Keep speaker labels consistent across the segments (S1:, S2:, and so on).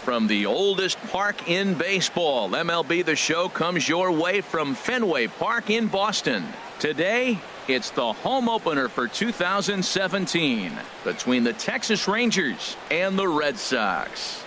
S1: From the oldest park in baseball, MLB The Show comes your way from Fenway Park in Boston. Today, it's the home opener for 2017 between the Texas Rangers and the Red Sox.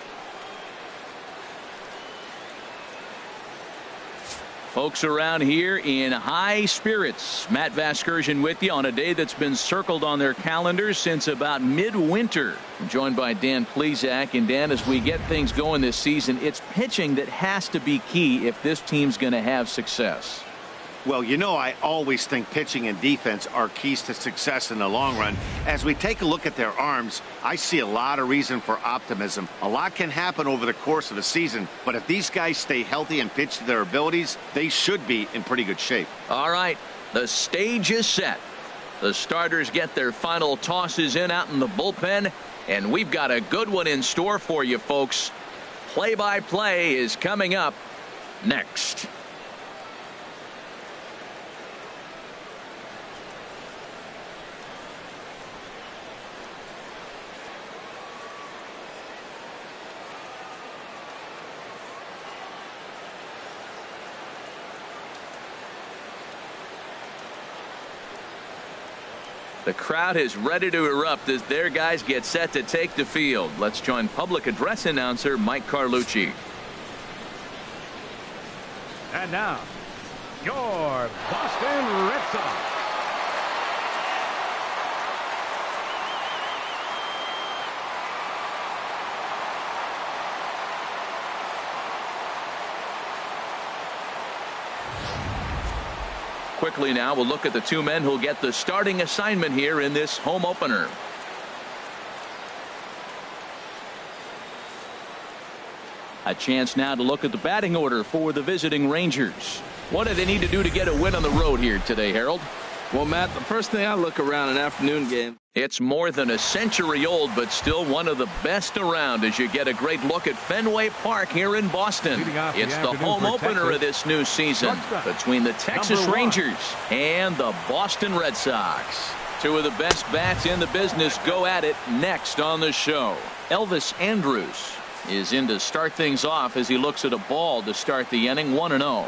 S1: Folks around here in high spirits. Matt Vasgersian with you on a day that's been circled on their calendars since about midwinter. I'm joined by Dan Plesac. And Dan, as we get things going this season, it's pitching that has to be key if this team's going to have success.
S2: Well, you know, I always think pitching and defense are keys to success in the long run. As we take a look at their arms, I see a lot of reason for optimism. A lot can happen over the course of a season, but if these guys stay healthy and pitch to their abilities, they should be in pretty good shape. All right,
S1: the stage is set. The starters get their final tosses in out in the bullpen, and we've got a good one in store for you, folks. Play-by-play is coming up next. The crowd is ready to erupt as their guys get set to take the field. Let's join public address announcer Mike Carlucci.
S3: And now, your Boston Red Sox.
S1: Quickly now, we'll look at the two men who'll get the starting assignment here in this home opener. A chance now to look at the batting order for the visiting Rangers. What do they need to do to get a win on the road here today, Harold?
S4: Well, Matt, the first thing I look around an afternoon game.
S1: It's more than a century old, but still one of the best around as you get a great look at Fenway Park here in Boston. It's the home opener of this new season between the Texas Rangers and the Boston Red Sox. Two of the best bats in the business go at it next on the show. Elvis Andrus is in to start things off as he looks at a ball to start the inning, 1-0.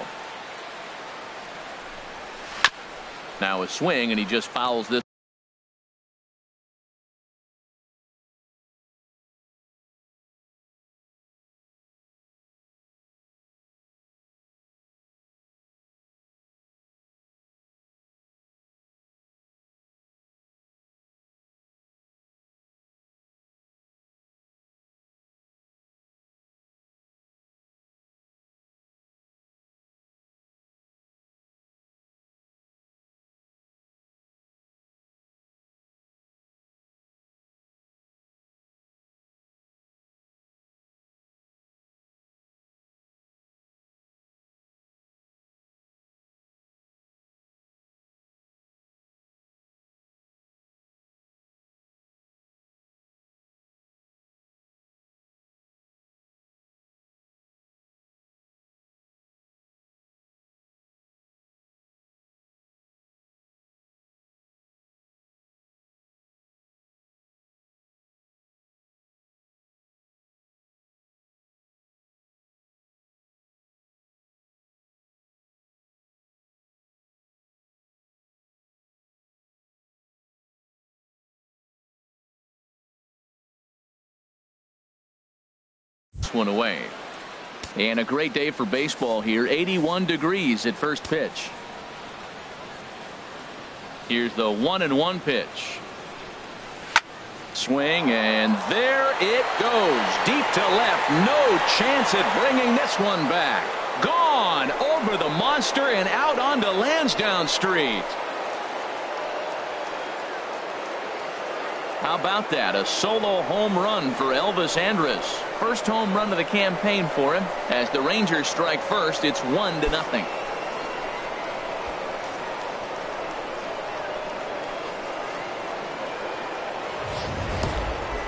S1: Now a swing, and he just fouls this. One away, and a great day for baseball here. 81 degrees at first pitch. Here's the 1-1 pitch. Swing, and there it goes deep to left. No chance at bringing this one back. Gone over the monster and out onto Lansdowne Street. How about that? A solo home run for Elvis Andrus. First home run of the campaign for him. As the Rangers strike first, it's 1-0.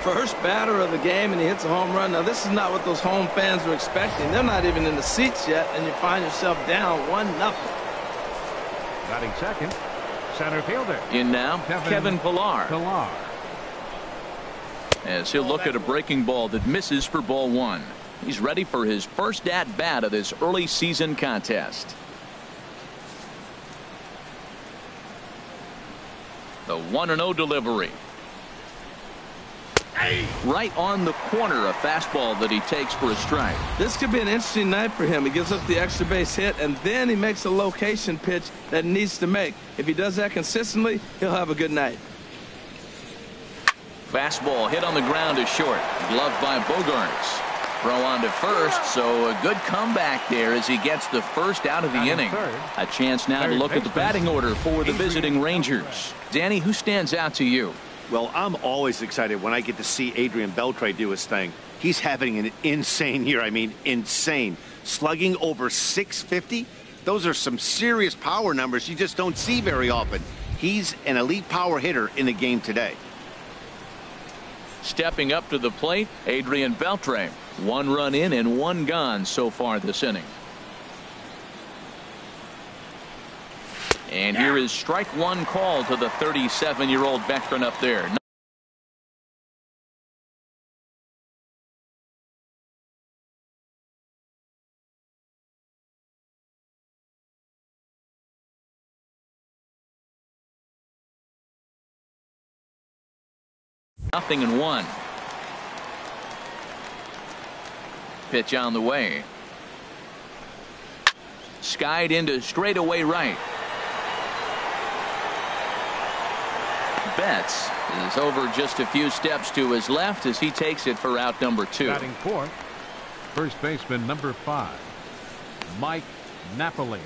S4: First batter of the game, and he hits a home run. Now, this is not what those home fans were expecting. They're not even in the seats yet, and you find yourself down 1-0.
S3: Batting second, center fielder.
S1: In now, Kevin Pillar.
S3: Pillar.
S1: As he'll look at a breaking ball that misses for ball one. He's ready for his first at-bat of this early season contest. The 1-0 delivery. Right on the corner, a fastball that he takes for a strike.
S4: This could be an interesting night for him. He gives up the extra base hit, and then he makes a location pitch that he needs to make. If he does that consistently, he'll have a good night.
S1: Fastball hit on the ground is short. Gloved by Bogaerts. Throw on to first, so a good comeback there as he gets the first out of the inning. A chance now to look at the batting order for the visiting Rangers. Danny, who stands out to you?
S2: Well, I'm always excited when I get to see Adrian Beltre do his thing. He's having an insane year. I mean, insane. Slugging over 650. Those are some serious power numbers you just don't see very often. He's an elite power hitter in the game today.
S1: Stepping up to the plate, Adrian Beltre. 1 run in and 1 gone so far this inning. And here is strike 1 call to the 37-year-old veteran up there. Nothing and 1. Pitch on the way. Skied into straightaway right. Betts is over just a few steps to his left as he takes it for out number 2.
S3: Batting fourth, first baseman number 5, Mike Napoli.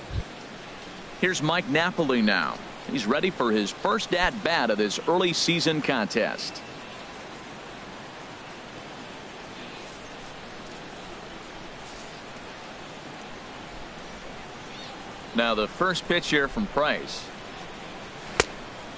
S1: Here's Mike Napoli now. He's ready for his first at-bat of this early season contest. Now the first pitch here from Price.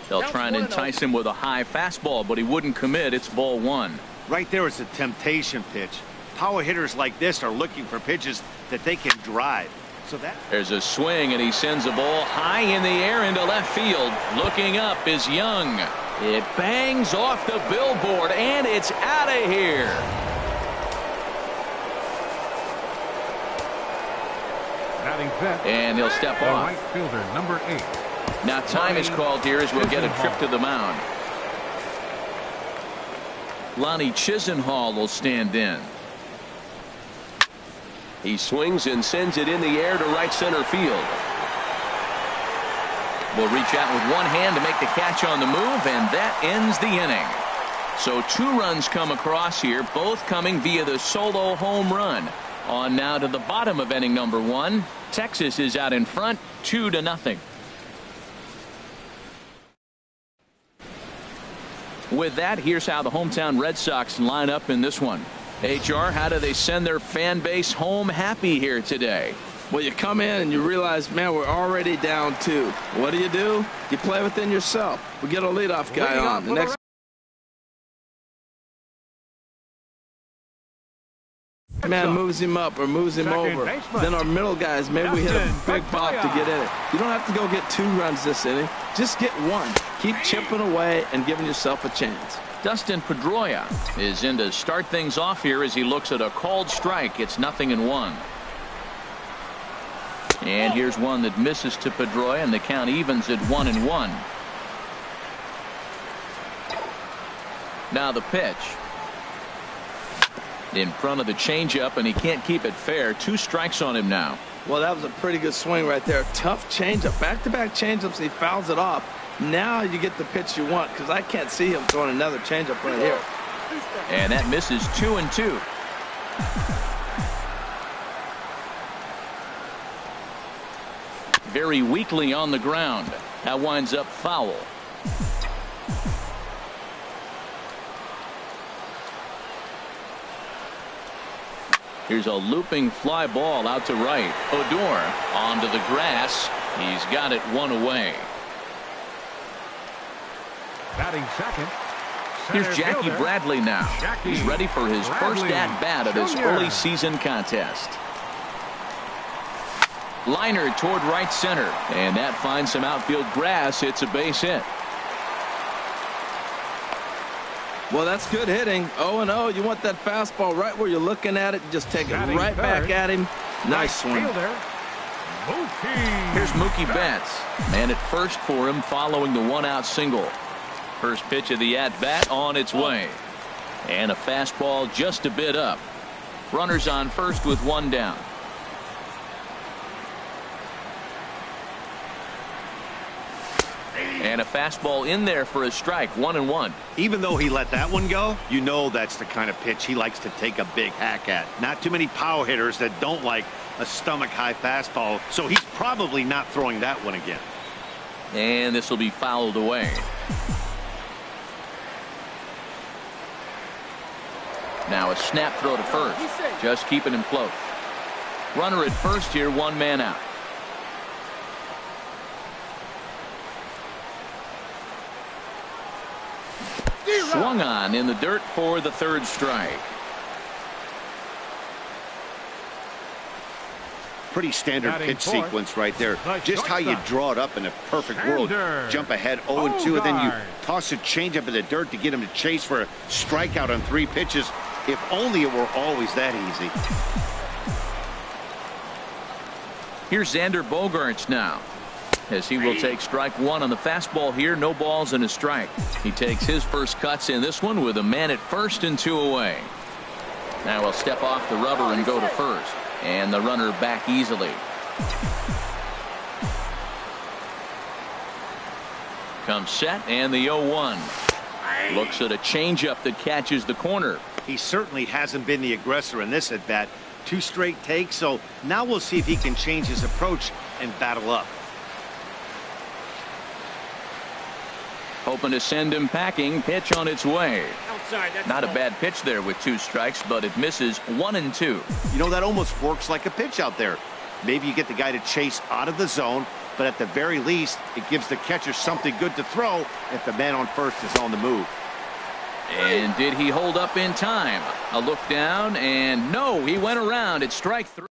S1: They'll try and entice him with a high fastball, but he wouldn't commit. It's ball 1.
S2: Right there is a temptation pitch. Power hitters like this are looking for pitches that they can drive. So
S1: there's a swing, and he sends a ball high in the air into left field. Looking up is Young. It bangs off the billboard, and it's out of here. And he'll step off.
S3: Right fielder number 8.
S1: Now time is called here as we'll get a trip to the mound. Lonnie Chisenhall will stand in. He swings and sends it in the air to right center field. Will reach out with one hand to make the catch on the move, and that ends the inning. So 2 runs come across here, both coming via the solo home run. On now to the bottom of inning number 1. Texas is out in front, 2-0. With that, here's how the hometown Red Sox line up in this one. HR, how do they send their fan base home happy here today?
S4: Well, you come in and you realize, man, we're already down 2. What do? You play within yourself. We get a leadoff guy on. The next man moves him up or moves him over. Then our middle guys, maybe we hit a big pop to get in it. You don't have to go get 2 runs this inning. Just get 1. Keep chipping away and giving yourself a chance.
S1: Dustin Pedroia is in to start things off here as he looks at a called strike. It's 0-1. And here's one that misses to Pedroia, and the count evens at 1-1. Now the pitch. In front of the changeup, and he can't keep it fair. 2 strikes on him now.
S4: Well, that was a pretty good swing right there. Tough changeup. Back-to-back changeups, and he fouls it off. Now you get the pitch you want, because I can't see him throwing another changeup right here.
S1: And that misses 2-2. Very weakly on the ground. That winds up foul. Here's a looping fly ball out to right. Odor onto the grass. He's got it 1 away.
S3: Batting second.
S1: Here's Jackie Bradley now. He's ready for his first at-bat of this early season contest. Liner toward right center, and that finds some outfield grass. It's a base hit.
S4: Well, that's good hitting. 0-0. You want that fastball right where you're looking at it. Just take it right back at him. Nice swing.
S1: Here's Mookie Betts. Man at first for him following the one-out single. First pitch of the at-bat on its way. And a fastball just a bit up. Runners on first with one down. And a fastball in there for a strike, 1-1.
S2: Even though he let that one go, you know that's the kind of pitch he likes to take a big hack at. Not too many power hitters that don't like a stomach-high fastball, so he's probably not throwing that one again.
S1: And this will be fouled away. Now a snap throw to first, just keeping him close. Runner at first here, one man out. Swung on in the dirt for the third strike.
S2: Pretty standard pitch sequence right there. Just how you draw it up in a perfect world. Jump ahead 0-2, and then you toss a changeup in the dirt to get him to chase for a strikeout on 3 pitches. If only it were always that easy.
S1: Here's Xander Bogaerts now, as he will take strike one on the fastball here. No balls and a strike. He takes his first cuts in this one with a man at first and 2 away. Now he'll step off the rubber and go to first. And the runner back easily. Comes set, and the 0-1. Looks at a changeup that catches the corner.
S2: He certainly hasn't been the aggressor in this at-bat. 2 straight takes, so now we'll see if he can change his approach and battle up.
S1: Hoping to send him packing. Pitch on its way. Not a bad pitch there with 2 strikes, but it misses 1-2.
S2: You know, that almost works like a pitch out there. Maybe you get the guy to chase out of the zone, but at the very least, it gives the catcher something good to throw if the man on first is on the move.
S1: And did he hold up in time? A look down, and no, he went around. It's strike 3.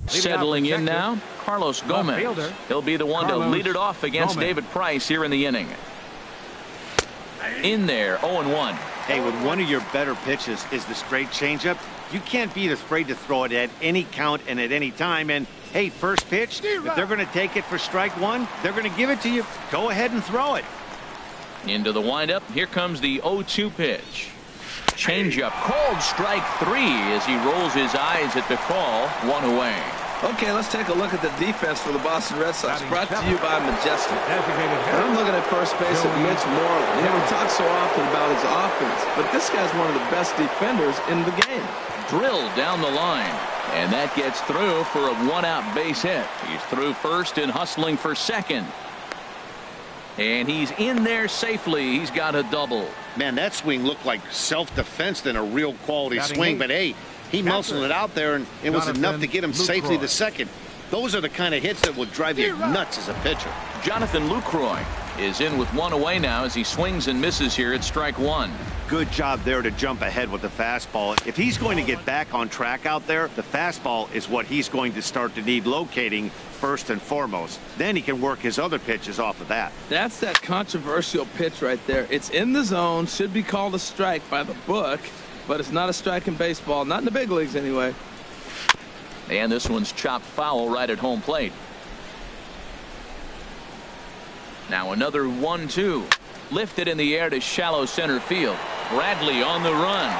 S1: Settling in now, Carlos Gomez. He'll be the one to lead it off against David Price here in the inning. In there, 0-1.
S2: Hey, when one of your better pitches is the straight changeup, you can't be afraid to throw it at any count and at any time. And, hey, first pitch, if they're going to take it for strike one, they're going to give it to you. Go ahead and throw it.
S1: Into the windup. Here comes the 0-2 pitch. Changeup, called strike three as he rolls his eyes at the call. One away.
S4: Okay, let's take a look at the defense for the Boston Red Sox, brought to you by Majestic. And I'm looking at first base at Mitch Moreland. You know, we talk so often about his offense, but this guy's one of the best defenders in the game.
S1: Drilled down the line, and that gets through for a one-out base hit. He's through first and hustling for second. And he's in there safely. He's got a double.
S2: Man, that swing looked like self-defense than a real quality swing, but hey, he muscled it out there, and it was enough to get him safely to second. Those are the kind of hits that will drive you nuts as a pitcher.
S1: Jonathan Lucroy is in with one away now as he swings and misses here at strike one.
S2: Good job there to jump ahead with the fastball. If he's going to get back on track out there, the fastball is what he's going to start to need locating first and foremost. Then he can work his other pitches off of that.
S4: That's that controversial pitch right there. It's in the zone, should be called a strike by the book, but it's not a strike in baseball, not in the big leagues anyway.
S1: And this one's chopped foul right at home plate. Now another 1-2. Lifted in the air to shallow center field. Bradley on the run.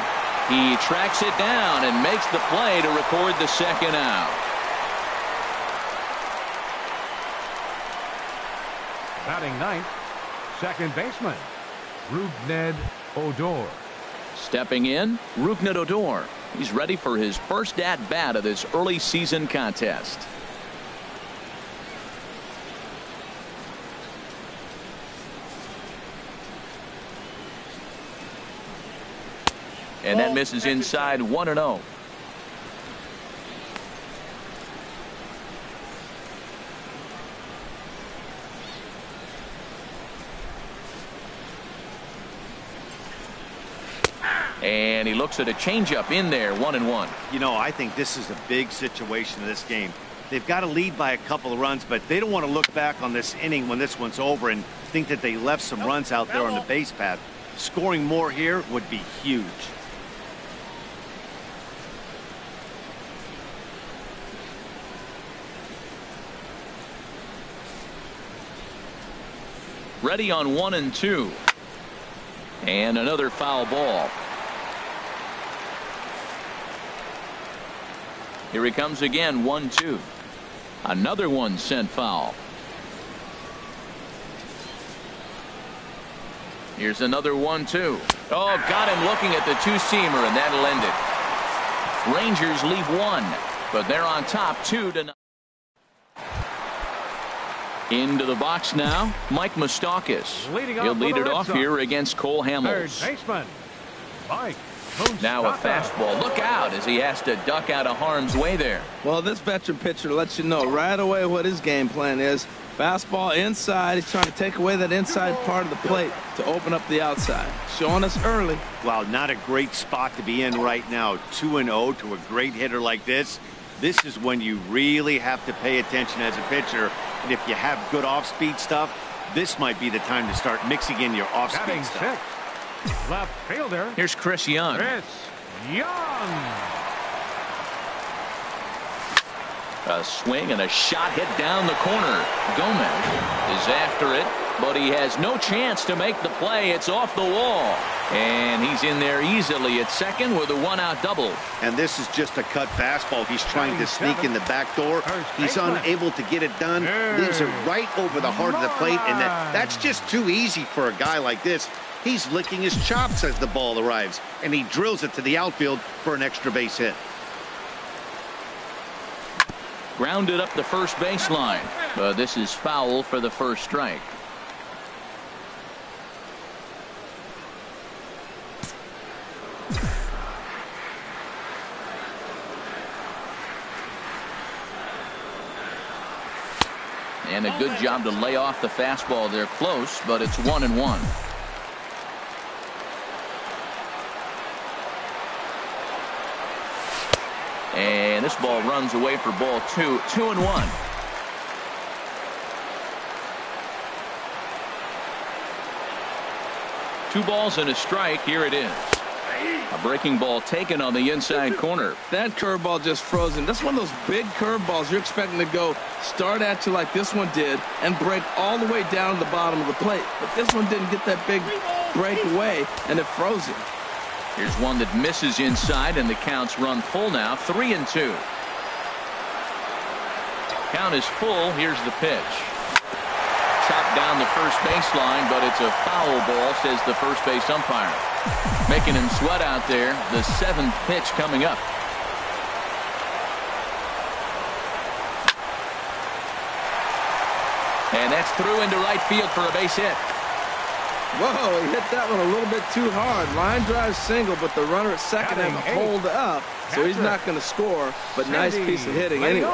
S1: He tracks it down and makes the play to record the second out.
S3: Batting ninth, second baseman, Rougned Odor.
S1: Stepping in, Rougned Odor. He's ready for his first at-bat of this early season contest. And that misses inside, 1-0. And he looks at a changeup in there, 1-1.
S2: You know, I think this is a big situation in this game. They've got to lead by a couple of runs, but they don't want to look back on this inning when this one's over and think that they left some runs out there on the base path. Scoring more here would be huge.
S1: Ready on 1-2. And another foul ball. Here he comes again, 1-2. Another one sent foul. Here's another 1-2. Oh, got him looking at the two-seamer, and that'll end it. Rangers leave one, but they're on top 2-0. Into the box now, Mike Moustakas. He'll lead it off here against Cole Hamels.
S3: Third baseman, Mike.
S1: Now a fastball. Look out as he has to duck out of harm's way there.
S4: Well, this veteran pitcher lets you know right away what his game plan is. Fastball inside. He's trying to take away that inside part of the plate to open up the outside. Showing us early.
S2: Wow, not a great spot to be in right now. 2-0 to a great hitter like this. This is when you really have to pay attention as a pitcher. And if you have good off-speed stuff, this might be the time to start mixing in your off-speed stuff.
S3: Left fielder.
S1: Here's Chris Young.
S3: Chris Young.
S1: A swing and a shot hit down the corner. Gomez is after it, but he has no chance to make the play. It's off the wall. And he's in there easily at second with a one-out double.
S2: And this is just a cut fastball. He's trying to sneak in the back door. He's unable to get it done. Leaves it right over the heart of the plate, and that's just too easy for a guy like this. He's licking his chops as the ball arrives, and he drills it to the outfield for an extra base hit.
S1: Grounded up the first baseline. This is foul for the first strike. And a good job to lay off the fastball. They're close, but it's 1-1. And this ball runs away for ball 2. 2-1. Two balls and a strike. Here it is. A breaking ball taken on the inside corner.
S4: That curveball just frozen. That's one of those big curveballs you're expecting to go start at you like this one did and break all the way down to the bottom of the plate. But this one didn't get that big breakaway, and it froze him.
S1: Here's one that misses inside, and the count's run full now. 3-2. Count is full. Here's the pitch. Chopped down the first baseline, but it's a foul ball, says the first base umpire. Making him sweat out there. The 7th pitch coming up. And that's through into right field for a base hit.
S4: Whoa, he hit that one a little bit too hard. Line drive single, but the runner at second had to hold up, so he's not going to score, but nice piece of hitting anyway.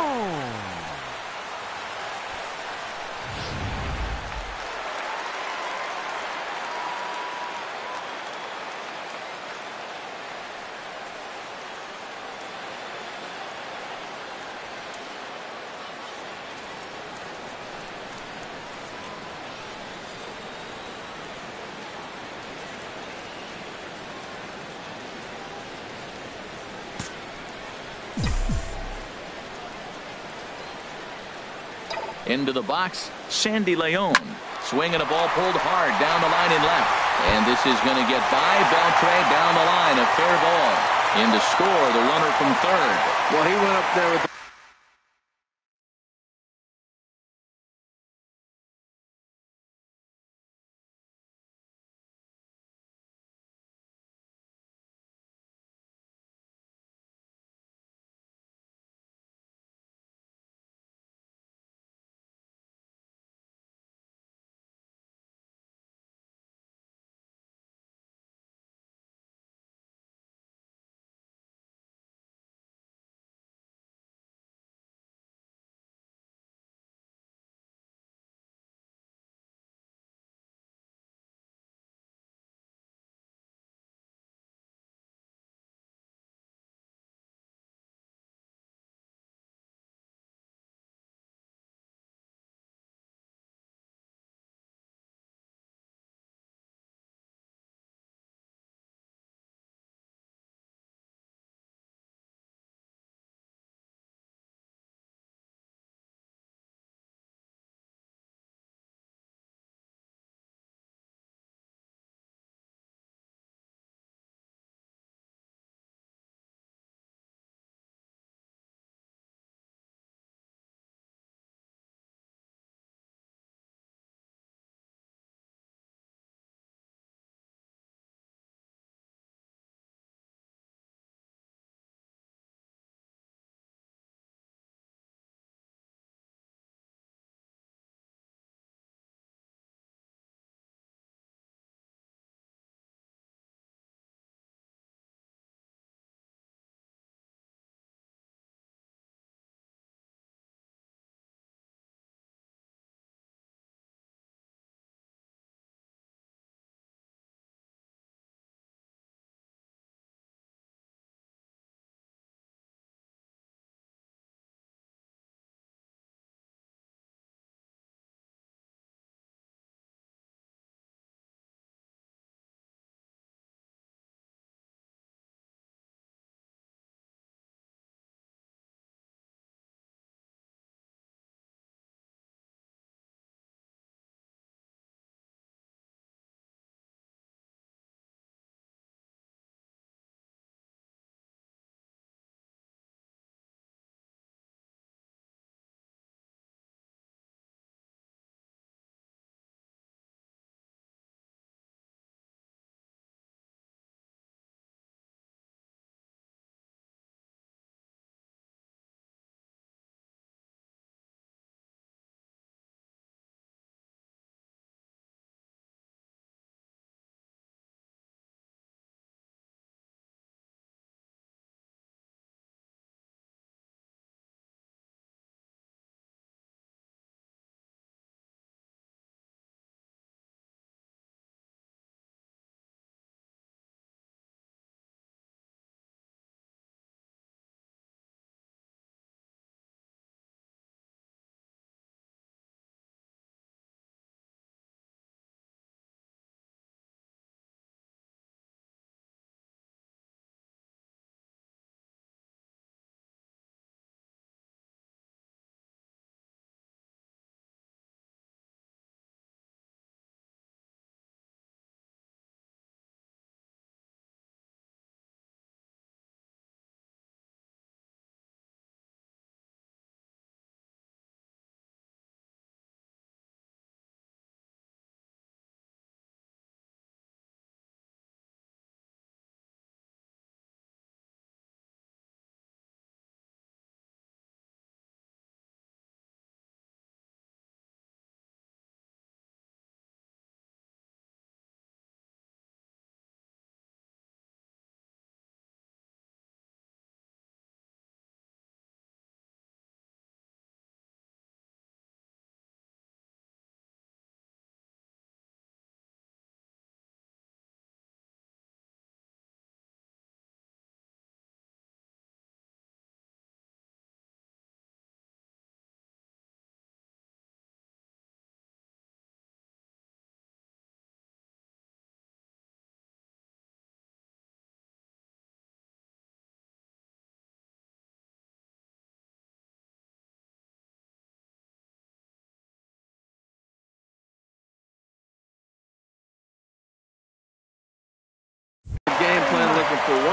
S1: Into the box, Sandy Leon. Swinging a ball pulled hard down the line and left. And this is going to get by Beltre down the line. A fair ball. In to score, the runner from third.
S4: Well, he went up there with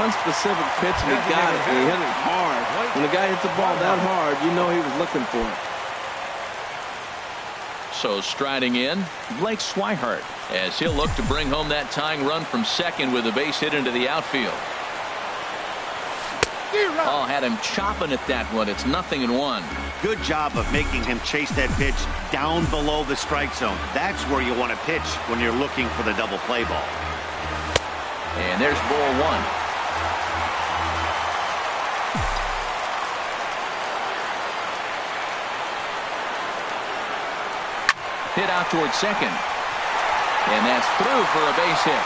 S4: one specific pitch, and he got it, and he hit it hard. When the guy hits the ball that hard, you know he was looking for it.
S1: So striding in, Blake Swihart, as he'll look to bring home that tying run from second with a base hit into the outfield. Oh, had him chopping at that one. It's 0-1.
S2: Good job of making him chase that pitch down below the strike zone. That's where you want to pitch when you're looking for the double play ball.
S1: And there's ball one. Hit out towards second. And that's through for a base hit.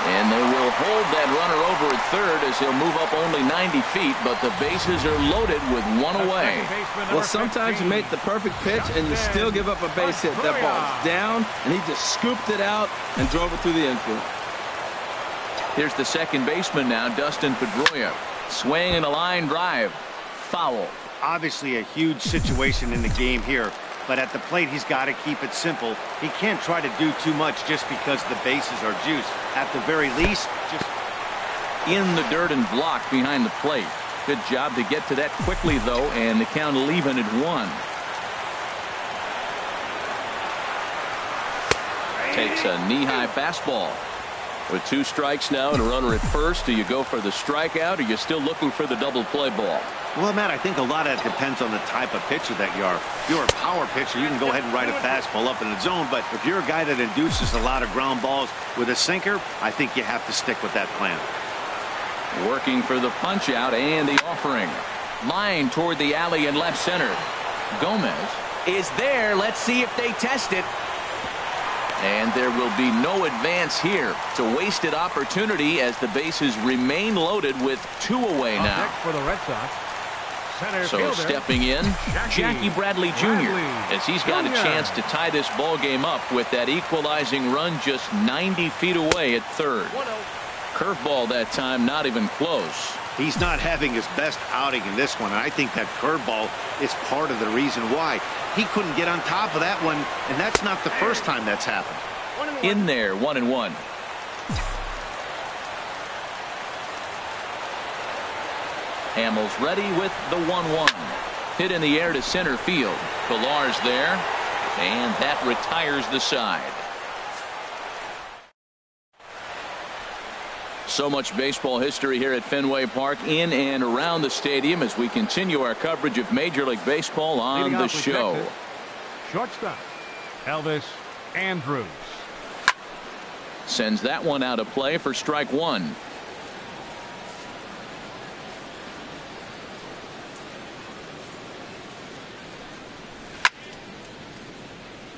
S1: And they will hold that runner over at third as he'll move up only 90 feet, but the bases are loaded with one away.
S4: Well, sometimes you make the perfect pitch and you still give up a base hit. That ball's down, and he just scooped it out and drove it through the infield.
S1: Here's the second baseman now, Dustin Pedroia. Swing and a line drive. Foul.
S2: Obviously a huge situation in the game here, but at the plate he's got to keep it simple. He can't try to do too much just because the bases are juiced. At the very least, just
S1: in the dirt and blocked behind the plate. Good job to get to that quickly, though, and the count leaving at 1. Takes a knee-high fastball. With 2 strikes now and a runner at first, do you go for the strikeout, or are you still looking for the double play ball?
S2: Well, Matt, I think a lot of it depends on the type of pitcher that you are. If you're a power pitcher, you can go ahead and ride a fastball up in the zone, but if you're a guy that induces a lot of ground balls with a sinker, I think you have to stick with that plan.
S1: Working for the punch out and the offering. Line toward the alley in left center. Gomez is there. Let's see if they test it. And there will be no advance here. It's a wasted opportunity as the bases remain loaded with 2 away now.
S3: Next for the Red Sox, center
S1: so
S3: fielder,
S1: stepping in, Jackie Bradley Jr. as he's got a chance to tie this ball game up with that equalizing run just 90 feet away at third. Curveball that time, not even close.
S2: He's not having his best outing in this one, and I think that curveball is part of the reason why. He couldn't get on top of that one, and that's not the first time that's happened.
S1: In there, 1-1. Hamels ready with the 1-1. Hit in the air to center field. Pilar's there, and that retires the side. So much baseball history here at Fenway Park, in and around the stadium, as we continue our coverage of Major League Baseball on the show.
S3: Shortstop, Elvis Andrus.
S1: Sends that one out of play for strike 1.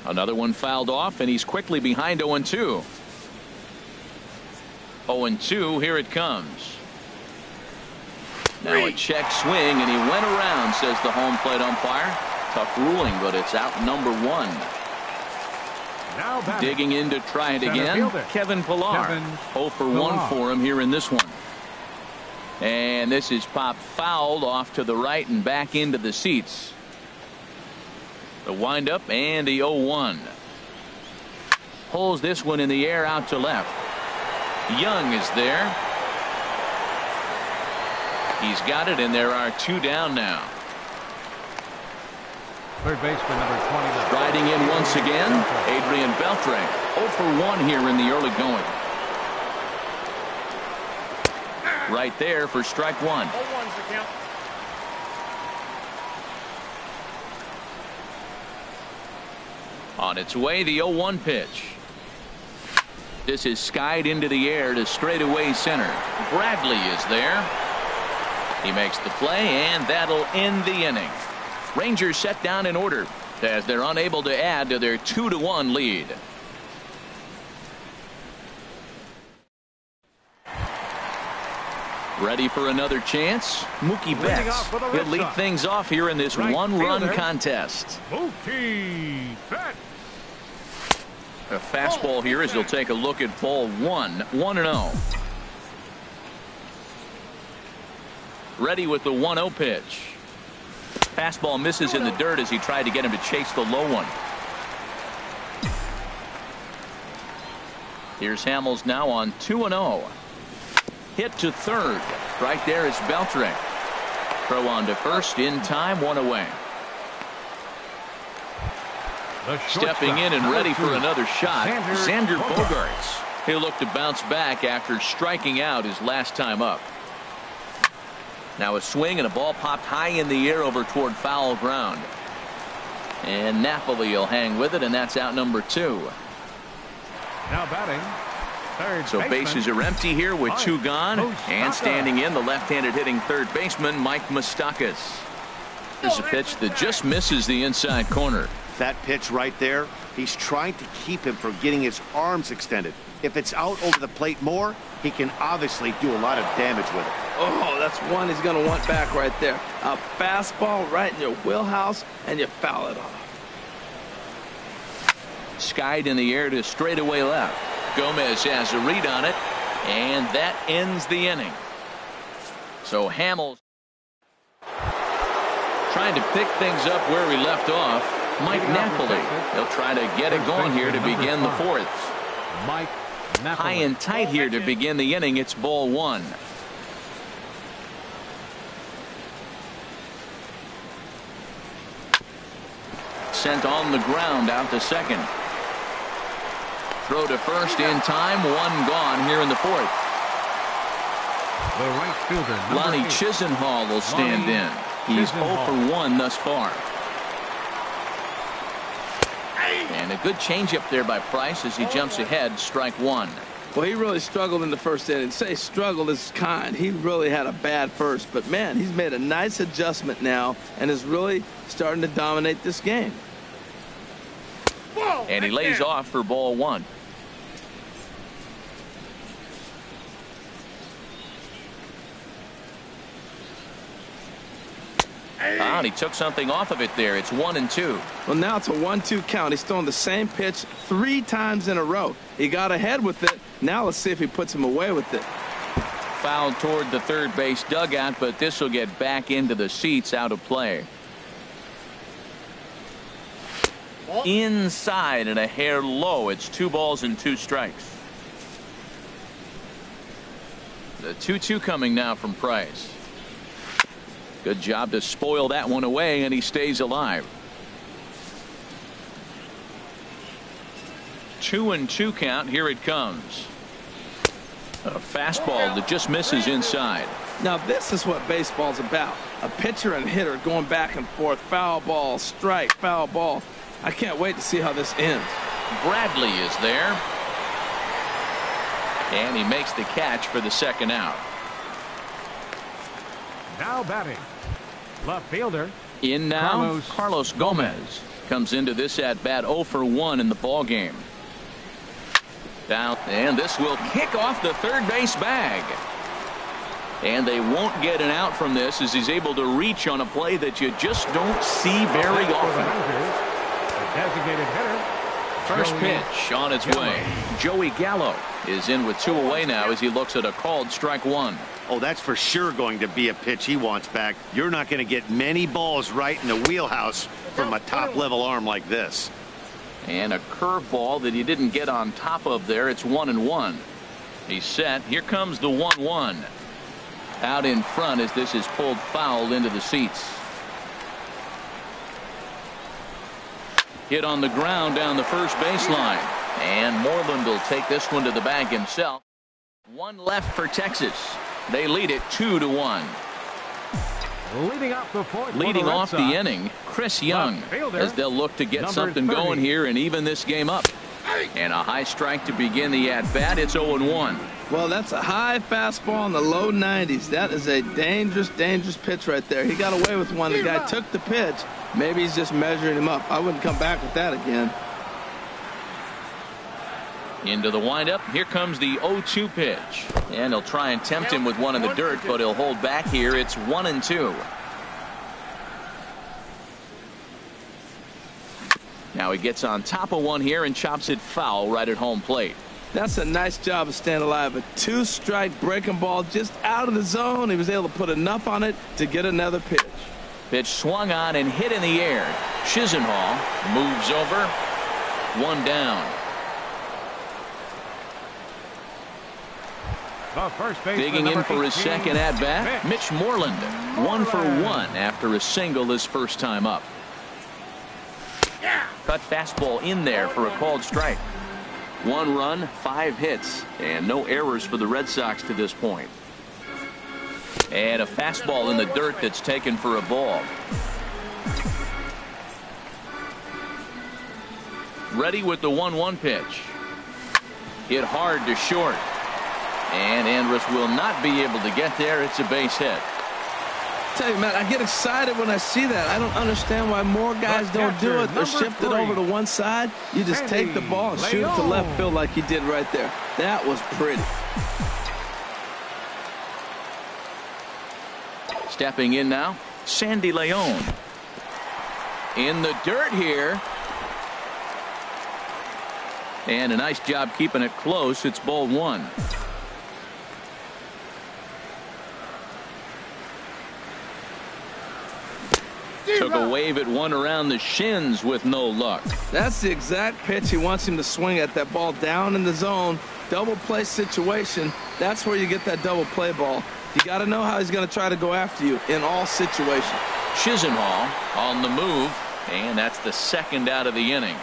S1: Another one fouled off, and he's quickly behind 0-2. 0-2, here it comes. Now a check swing, and he went around, says the home plate umpire. Tough ruling, but it's out number 1.
S3: Now
S1: digging in to try it again, Kevin Pillar. 0 for 1 for him here in this one. And this is popped fouled off to the right and back into the seats. The windup and the 0-1. Pulls this one in the air out to left. Young is there. He's got it, and there are 2 down now.
S3: Third baseman number 29.
S1: Riding in once again, Adrian Beltre. 0 for 1 here in the early going. Right there for strike 1.
S5: 0-1's the count.
S1: On its way, the 0-1 pitch. This is skied into the air to straightaway center. Bradley is there. He makes the play, and that'll end the inning. Rangers set down in order as they're unable to add to their 2-1 lead. Ready for another chance? Mookie Betts. He'll lead things off here in this one-run contest.
S3: Mookie Betts.
S1: A fastball here as he'll take a look at ball 1. 1-0. Ready with the 1-0 pitch. Fastball misses in the dirt as he tried to get him to chase the low one. Here's Hamels now on 2-0. Hit to third. Right there is Beltre. Throw on to first in time, one away. Stepping in and ready for another shot, Xander Bogaerts. He'll look to bounce back after striking out his last time up. Now a swing and a ball popped high in the air over toward foul ground. And Napoli will hang with it, and that's out number 2.
S3: Now batting, third
S1: so bases are empty here with 2 gone. And standing in, the left-handed hitting third baseman, Mike Moustakas. Here's a pitch that just misses the inside corner.
S2: That pitch right there, he's trying to keep him from getting his arms extended. If it's out over the plate more, he can obviously do a lot of damage with it.
S4: Oh, that's one he's going to want back right there. A fastball right in your wheelhouse, and you foul it off.
S1: Skied in the air to straightaway left. Gomez has a read on it, and that ends the inning. So Hamels trying to pick things up where we left off. Mike Napoli. He'll try to get it going here to begin the 4th.
S3: Mike Napoli.
S1: High and tight here to begin the inning. It's ball 1. Sent on the ground out to second. Throw to first in time. 1 gone here in the 4th.
S3: The right fielder,
S1: Lonnie
S3: 8.
S1: Chisenhall will stand in. He's 0 for 1 thus far. And a good changeup there by Price as he jumps ahead. Strike 1.
S4: Well, he really struggled in the first inning. Say struggled is kind. He really had a bad first. But, man, he's made a nice adjustment now and is really starting to dominate this game.
S1: And he lays off for ball 1. And he took something off of it there. It's 1-2.
S4: Well, now it's a 1-2 count. He's throwing the same pitch 3 times in a row. He got ahead with it. Now let's see if he puts him away with it.
S1: Fouled toward the third base dugout, but this will get back into the seats, out of play. Inside and a hair low. It's 2 balls and 2 strikes. The 2-2 coming now from Price. Good job to spoil that one away, and he stays alive. 2-2 count. Here it comes. A fastball that just misses inside.
S4: Now this is what baseball's about. A pitcher and hitter going back and forth. Foul ball, strike, foul ball. I can't wait to see how this ends.
S1: Bradley is there. And he makes the catch for the second out.
S3: Now batting, left fielder.
S1: In now, Carlos Gomez comes into this at bat 0 for 1 in the ball game. Down, and this will kick off the third base bag. And they won't get an out from this as he's able to reach on a play that you just don't see very often.
S3: The designated hitter.
S1: First pitch on its way. Joey Gallo is in with 2 away now as he looks at a called strike 1.
S2: Oh, that's for sure going to be a pitch he wants back. You're not going to get many balls right in the wheelhouse from a top-level arm like this.
S1: And a curveball that he didn't get on top of there. It's 1-1. He's set. Here comes the 1-1. Out in front as this is pulled foul into the seats. Hit on the ground down the first baseline. And Moreland will take this one to the bag himself. 1 left for Texas. They lead it 2-1. Leading off the inning, Chris Young, as they'll look to get something going here and even this game up. And a high strike to begin the at-bat. It's 0-1.
S4: Well, that's a high fastball in the low 90s. That is a dangerous, dangerous pitch right there. He got away with one. The guy took the pitch. Maybe he's just measuring him up. I wouldn't come back with that again.
S1: Into the windup. Here comes the 0-2 pitch. And he'll try and tempt him with one in the dirt, but he'll hold back here. It's 1-2. Now he gets on top of one here and chops it foul right at home plate.
S4: That's a nice job of staying alive. A 2-strike breaking ball just out of the zone. He was able to put enough on it to get another pitch.
S1: Pitch swung on and hit in the air. Chisenhall moves over. 1 down. Digging in for his second at-bat, Mitch Moreland. 1 for 1 after a single his first time up. Cut fastball in there for a called strike. 1 run, 5 hits, and no errors for the Red Sox to this point. And a fastball in the dirt that's taken for a ball. Ready with the 1-1 pitch. Hit hard to short. And Andrus will not be able to get there. It's a base hit.
S4: Tell you, man, I get excited when I see that. I don't understand why more guys don't do it or shift it over to one side. You just take the ball and shoot it to left field like he did right there. That was pretty.
S1: Stepping in now, Sandy Leon. In the dirt here. And a nice job keeping it close. It's ball 1. Took a wave at one around the shins with no luck.
S4: That's the exact pitch he wants him to swing at. That ball down in the zone. Double play situation. That's where you get that double play ball. You got to know how he's going to try to go after you in all situations.
S1: Chisenhall on the move, and that's the second out of the inning.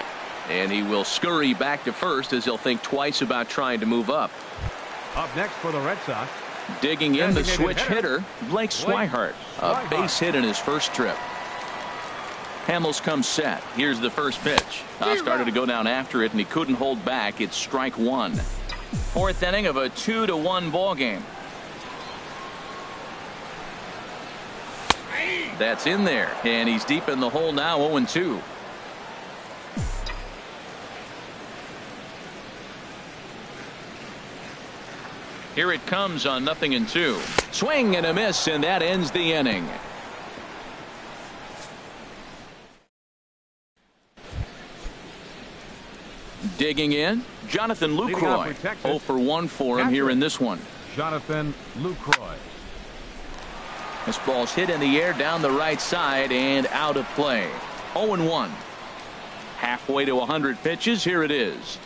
S1: And he will scurry back to first as he'll think twice about trying to move up.
S3: Up next for the Red Sox.
S1: Digging in the switch hitter, Blake Swihart. A base hit in his first trip. Hamels comes set. Here's the first pitch. Started to go down after it, and he couldn't hold back. It's strike 1. 4th inning of a 2-1 ball game. That's in there, and he's deep in the hole now. 0-2. Here it comes on 0-2. Swing and a miss, and that ends the inning. Digging in, Jonathan Lucroy. 0 for 1 for him here in this one.
S3: Jonathan Lucroy.
S1: This ball's hit in the air down the right side and out of play. 0-1. Halfway to 100 pitches. Here it is.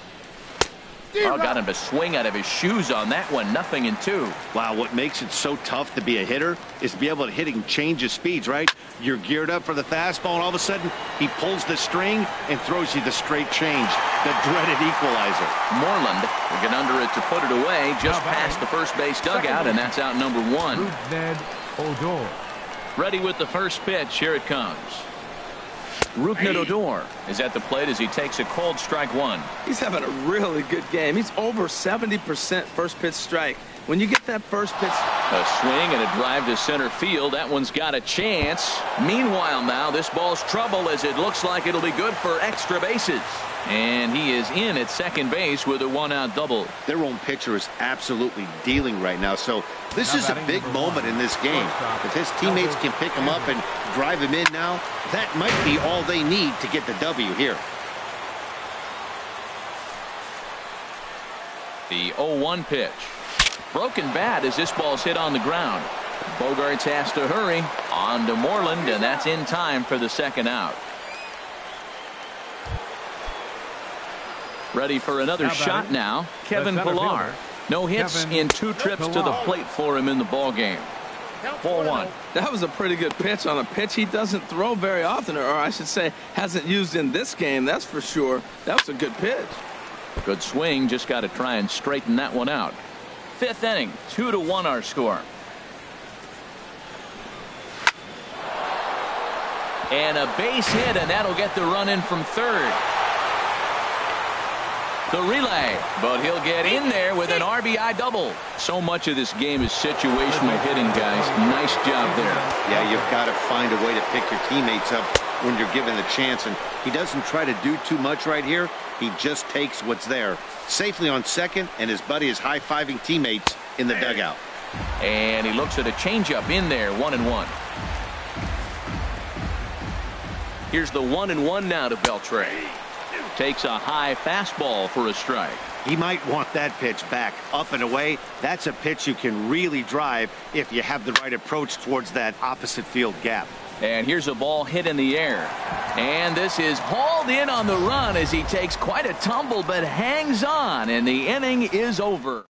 S1: Oh, got him to swing out of his shoes on that one. 0-2.
S2: Wow, what makes it so tough to be a hitter is to be able to hit and change his speeds, right? You're geared up for the fastball, and all of a sudden he pulls the string and throws you the straight change, the dreaded equalizer.
S1: Moreland will get under it to put it away just past the first base dugout, and that's out number 1.
S3: Ned Odor.
S1: Ready with the first pitch. Here it comes. Rougned Odor is at the plate as he takes a called strike 1.
S4: He's having a really good game. He's over 70% first pitch strike. When you get that first pitch.
S1: A swing and a drive to center field. That one's got a chance. Meanwhile now this ball's trouble as it looks like it'll be good for extra bases. And he is in at second base with a 1-out double.
S2: Their own pitcher is absolutely dealing right now. So this is a big moment in this game. If his teammates can pick him up and drive him in now, that might be all they need to get the W here.
S1: The 0-1 pitch. Broken bat as this ball's hit on the ground. Bogaerts has to hurry. On to Moreland, and that's in time for the second out. Ready for another shot now. Kevin Pillar. No hits in 2 trips to the plate for him in the ball game. 4-1.
S4: That was a pretty good pitch on a pitch he doesn't throw very often, or I should say hasn't used in this game. That's for sure. That was a good pitch.
S1: Good swing. Just got to try and straighten that one out. 5th inning. 2-1 our score. And a base hit, and that'll get the run in from third. The relay, but he'll get in there with an RBI double. So much of this game is situational hitting, guys. Nice job there.
S2: Yeah, you've got to find a way to pick your teammates up when you're given the chance, and he doesn't try to do too much right here. He just takes what's there. Safely on second, and his buddy is high-fiving teammates in the dugout.
S1: And he looks at a changeup in there, 1-1. Here's the 1-1 now to Beltre. Takes a high fastball for a strike.
S2: He might want that pitch back. Up and away, that's a pitch you can really drive if you have the right approach towards that opposite field gap.
S1: And here's a ball hit in the air. And this is hauled in on the run as he takes quite a tumble but hangs on, and the inning is over.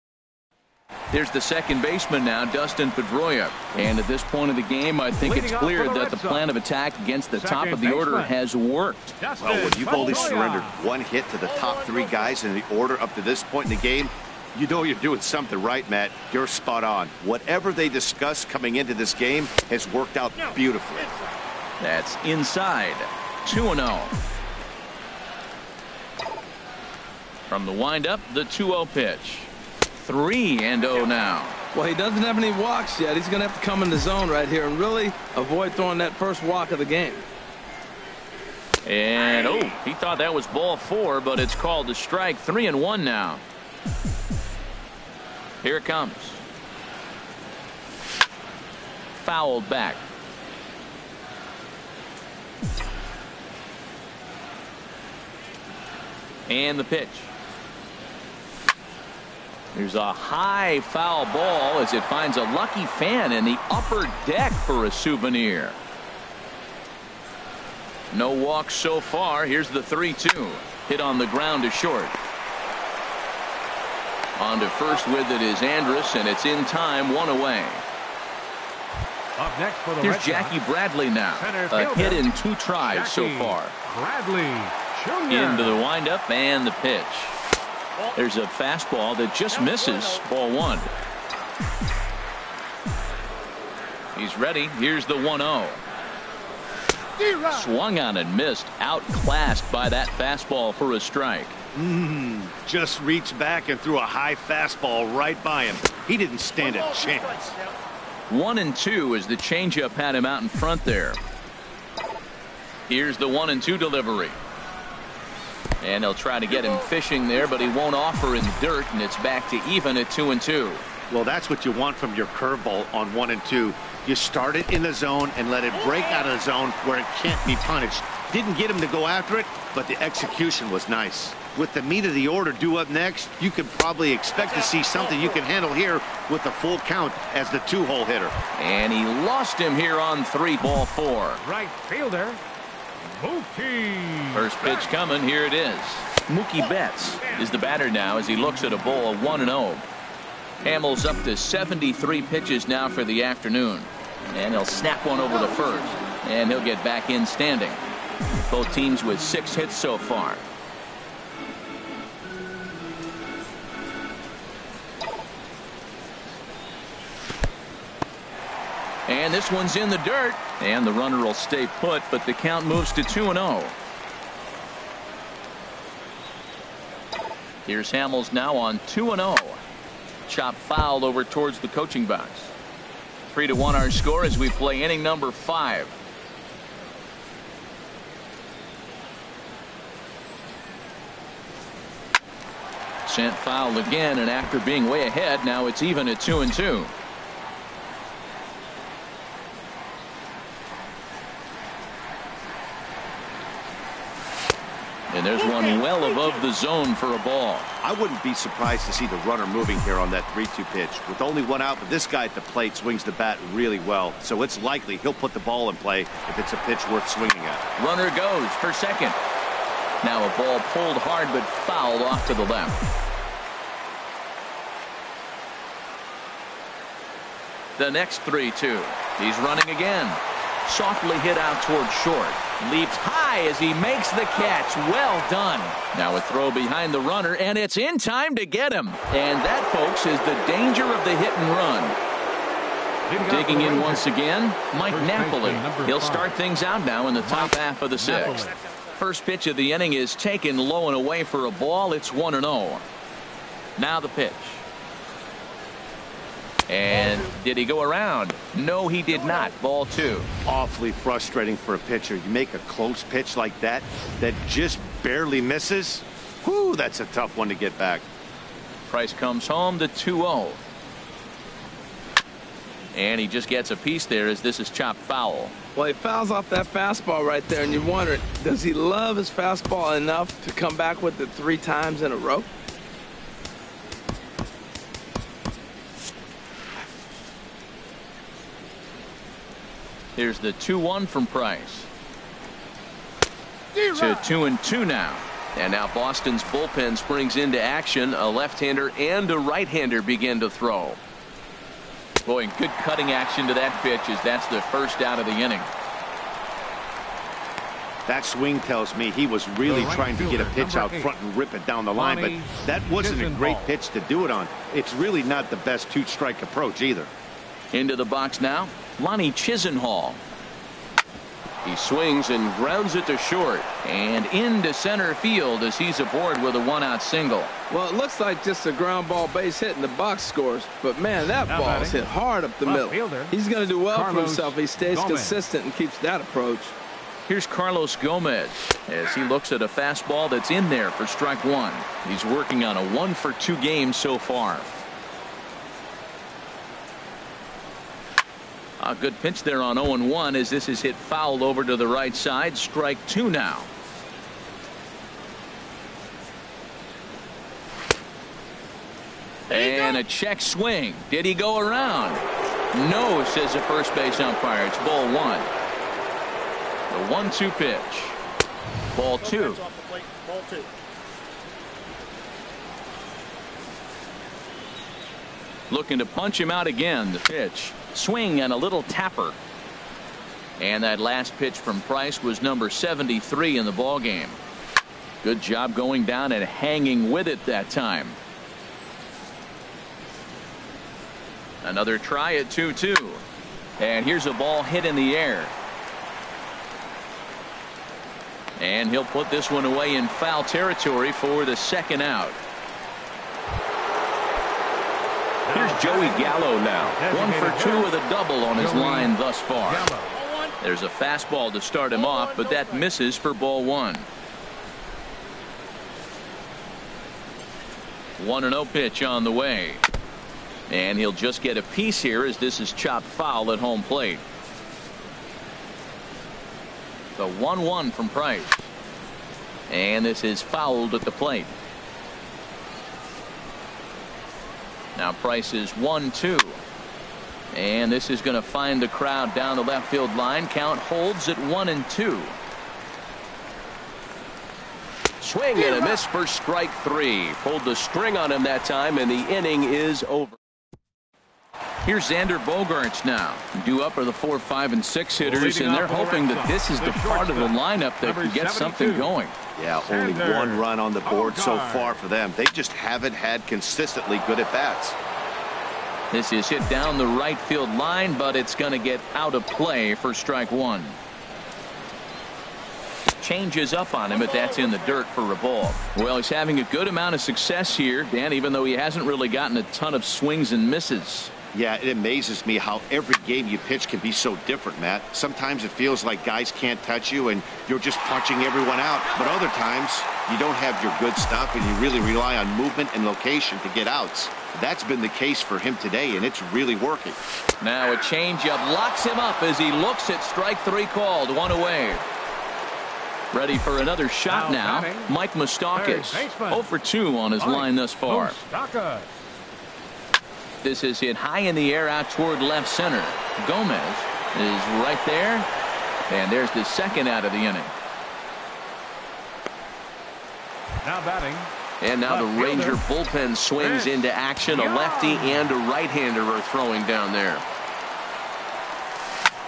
S1: Here's the second baseman now, Dustin Pedroia. And at this point of the game, I think it's clear that the plan of attack against the top of the order has worked.
S2: Well, when you've only surrendered one hit to the top three guys in the order up to this point in the game, you know you're doing something right, Matt. You're spot on. Whatever they discussed coming into this game has worked out beautifully.
S1: That's inside. 2-0. From the windup, the 2-0 pitch. 3-0 now.
S4: Well, he doesn't have any walks yet. He's going to have to come in the zone right here and really avoid throwing that first walk of the game.
S1: And, oh, he thought that was ball 4, but it's called a strike. 3-1 now. Here it comes. Fouled back. And the pitch. There's a high foul ball as it finds a lucky fan in the upper deck for a souvenir. No walks so far. Here's the 3-2. Hit on the ground to short. On to first with it is Andrus, and it's in time, 1 away.
S3: Up next for the
S1: Here's Jackie Bradley now. A hit in 2 tries so far.
S3: Bradley Jr.
S1: Into the windup and the pitch. There's a fastball that just misses. Ball 1. He's ready. Here's the 1-0. Swung on and missed. Outclassed by that fastball for a strike.
S2: Just reached back and threw a high fastball right by him. He didn't stand a chance.
S1: 1-2 as the changeup had him out in front there. Here's the 1-2 delivery. And they'll try to get him fishing there, but he won't offer in the dirt, and it's back to even at 2-2.
S2: Well, that's what you want from your curveball on 1-2. You start it in the zone and let it break out of the zone where it can't be punished. Didn't get him to go after it, but the execution was nice. With the meat of the order due up next, you could probably expect to see something you can handle here with the full count as the 2-hole hitter.
S1: And he lost him here on 3, ball 4.
S3: Right fielder, Mookie.
S1: First pitch coming. Here it is. Mookie Betts is the batter now as he looks at a ball of 1-0. Hamels up to 73 pitches now for the afternoon. And he'll snap one over to first. And he'll get back in standing. Both teams with 6 hits so far. And this one's in the dirt. And the runner will stay put, but the count moves to 2-0. Here's Hamels now on 2-0. Chop foul over towards the coaching box. 3-1 our score as we play inning number 5. Sent foul again, and after being way ahead, now it's even at 2-2. And there's one well above the zone for a ball.
S2: I wouldn't be surprised to see the runner moving here on that 3-2 pitch. With only one out, but this guy at the plate swings the bat really well. So it's likely he'll put the ball in play if it's a pitch worth swinging at.
S1: Runner goes for second. Now a ball pulled hard but fouled off to the left. The next 3-2. He's running again. Softly hit out toward short. Leaps high as he makes the catch. Well done. Now a throw behind the runner, and it's in time to get him. And that, folks, is the danger of the hit and run. Digging in once again, Mike Napoli. He'll start things out now in the top half of the 6th. First pitch of the inning is taken low and away for a ball. It's 1-0. Now the pitch. And did he go around? No, he did not. Ball 2.
S2: Awfully frustrating for a pitcher. You make a close pitch like that just barely misses. Whew, that's a tough one to get back.
S1: Price comes home to 2-0. And he just gets a piece there as this is chopped foul.
S4: Well, he fouls off that fastball right there, and you wonder, does he love his fastball enough to come back with it 3 times in a row?
S1: Here's the 2-1 from Price. To 2-2 now. And now Boston's bullpen springs into action. A left-hander and a right-hander begin to throw. Boy, good cutting action to that pitch as that's the first out of the inning.
S2: That swing tells me he was really trying to get a pitch out front and rip it down the line, but that wasn't a great pitch to do it on. It's really not the best two-strike approach either.
S1: Into the box now, Lonnie Chisenhall. He swings and grounds it to short and into center field as he's aboard with a one-out single.
S4: Well, it looks like just a ground ball base hit and the box scores, but man, that ball's hit hard up the middle. He's going to do well for himself. He stays consistent and keeps that approach.
S1: Here's Carlos Gomez as he looks at a fastball that's in there for strike one. He's working on a 1-for-2 game so far. A good pitch there on 0-1 as this is hit foul over to the right side. Strike two now. And a check swing. Did he go around? No, says the first base umpire. It's ball one. The 1-2 pitch. Ball two.
S5: Ball two.
S1: Looking to punch him out again. The pitch. Swing and a little tapper. And that last pitch from Price was number 73 in the ball game. Good job going down and hanging with it that time. Another try at 2-2. And here's a ball hit in the air. And he'll put this one away in foul territory for the second out. Here's Joey Gallo now. 1-for-2 with a double on his line thus far. There's a fastball to start him off, but that misses for ball one. 1-0 pitch on the way. And he'll just get a piece here as this is chopped foul at home plate. The 1-1 from Price. And this is fouled at the plate. Now Price is 1-2. And this is going to find the crowd down the left field line. Count holds at 1-2. Swing and a miss for strike three. Pulled the string on him that time, and the inning is over. Here's Xander Bogaerts now. Due up are the 4, 5, and 6 hitters, and they're hoping that this is the part of the lineup that can get something going.
S2: Yeah, only one run on the board so far for them. They just haven't had consistently good at-bats.
S1: This is hit down the right field line, but it's going to get out of play for strike one. Changes up on him, but that's in the dirt for a ball. Well, he's having a good amount of success here, Dan, even though he hasn't really gotten a ton of swings and misses.
S2: Yeah, it amazes me how every game you pitch can be so different, Matt. Sometimes it feels like guys can't touch you and you're just punching everyone out. But other times you don't have your good stuff and you really rely on movement and location to get outs. That's been the case for him today, and it's really working.
S1: Now a changeup locks him up as he looks at strike three called. One away. Ready for another shot now. Mike Moustakas. 0-for-2 on his line thus far. This is hit high in the air out toward left center. Gomez is right there. And there's the second out of the inning.
S3: Now batting.
S1: And now the Ranger bullpen swings into action. A lefty and a right-hander are throwing down there.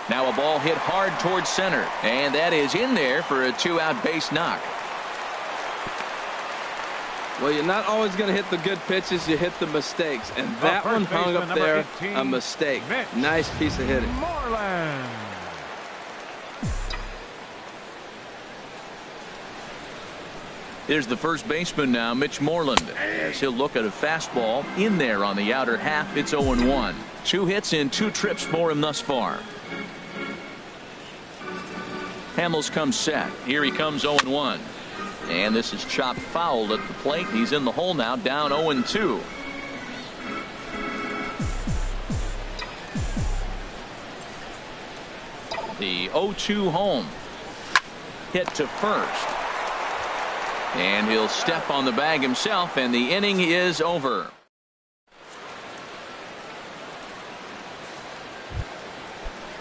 S1: Now a ball hit hard towards center. And that is in there for a 2-out base knock.
S4: Well, you're not always going to hit the good pitches. You hit the mistakes. And that one hung up there, a mistake. Nice piece of hitting.
S3: Moreland.
S1: Here's the first baseman now, Mitch Moreland, as he'll look at a fastball in there on the outer half. It's 0-1. 2 hits in 2 trips for him thus far. Hamels comes set. Here he comes 0-1. And this is chopped foul at the plate. He's in the hole now, down 0-2. The 0-2 home. Hit to first. And he'll step on the bag himself, and the inning is over.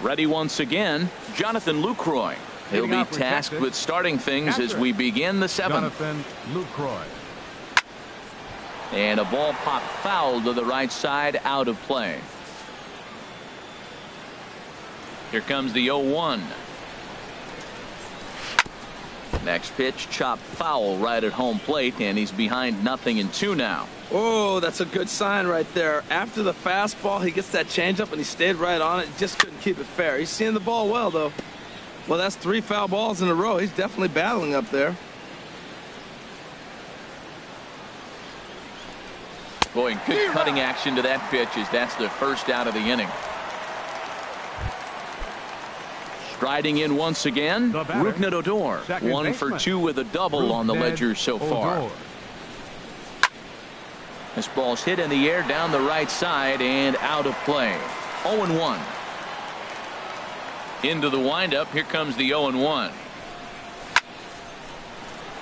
S1: Ready once again, Jonathan Lucroy. He'll be tasked with starting things as we begin the 7th. And a ball popped foul to the right side, out of play. Here comes the 0-1. Next pitch, chopped foul right at home plate, and he's behind 0-2 now.
S4: Oh, that's a good sign right there. After the fastball, he gets that changeup, and he stayed right on it. Just couldn't keep it fair. He's seeing the ball well, though. Well, that's 3 foul balls in a row. He's definitely battling up there.
S1: Boy, good cutting action to that pitch as that's the first out of the inning. Striding in once again, Rougned Odor. 1 for 2 with a double on the ledger so far. This ball's hit in the air down the right side and out of play. 0-1. Into the windup. Here comes the 0-1.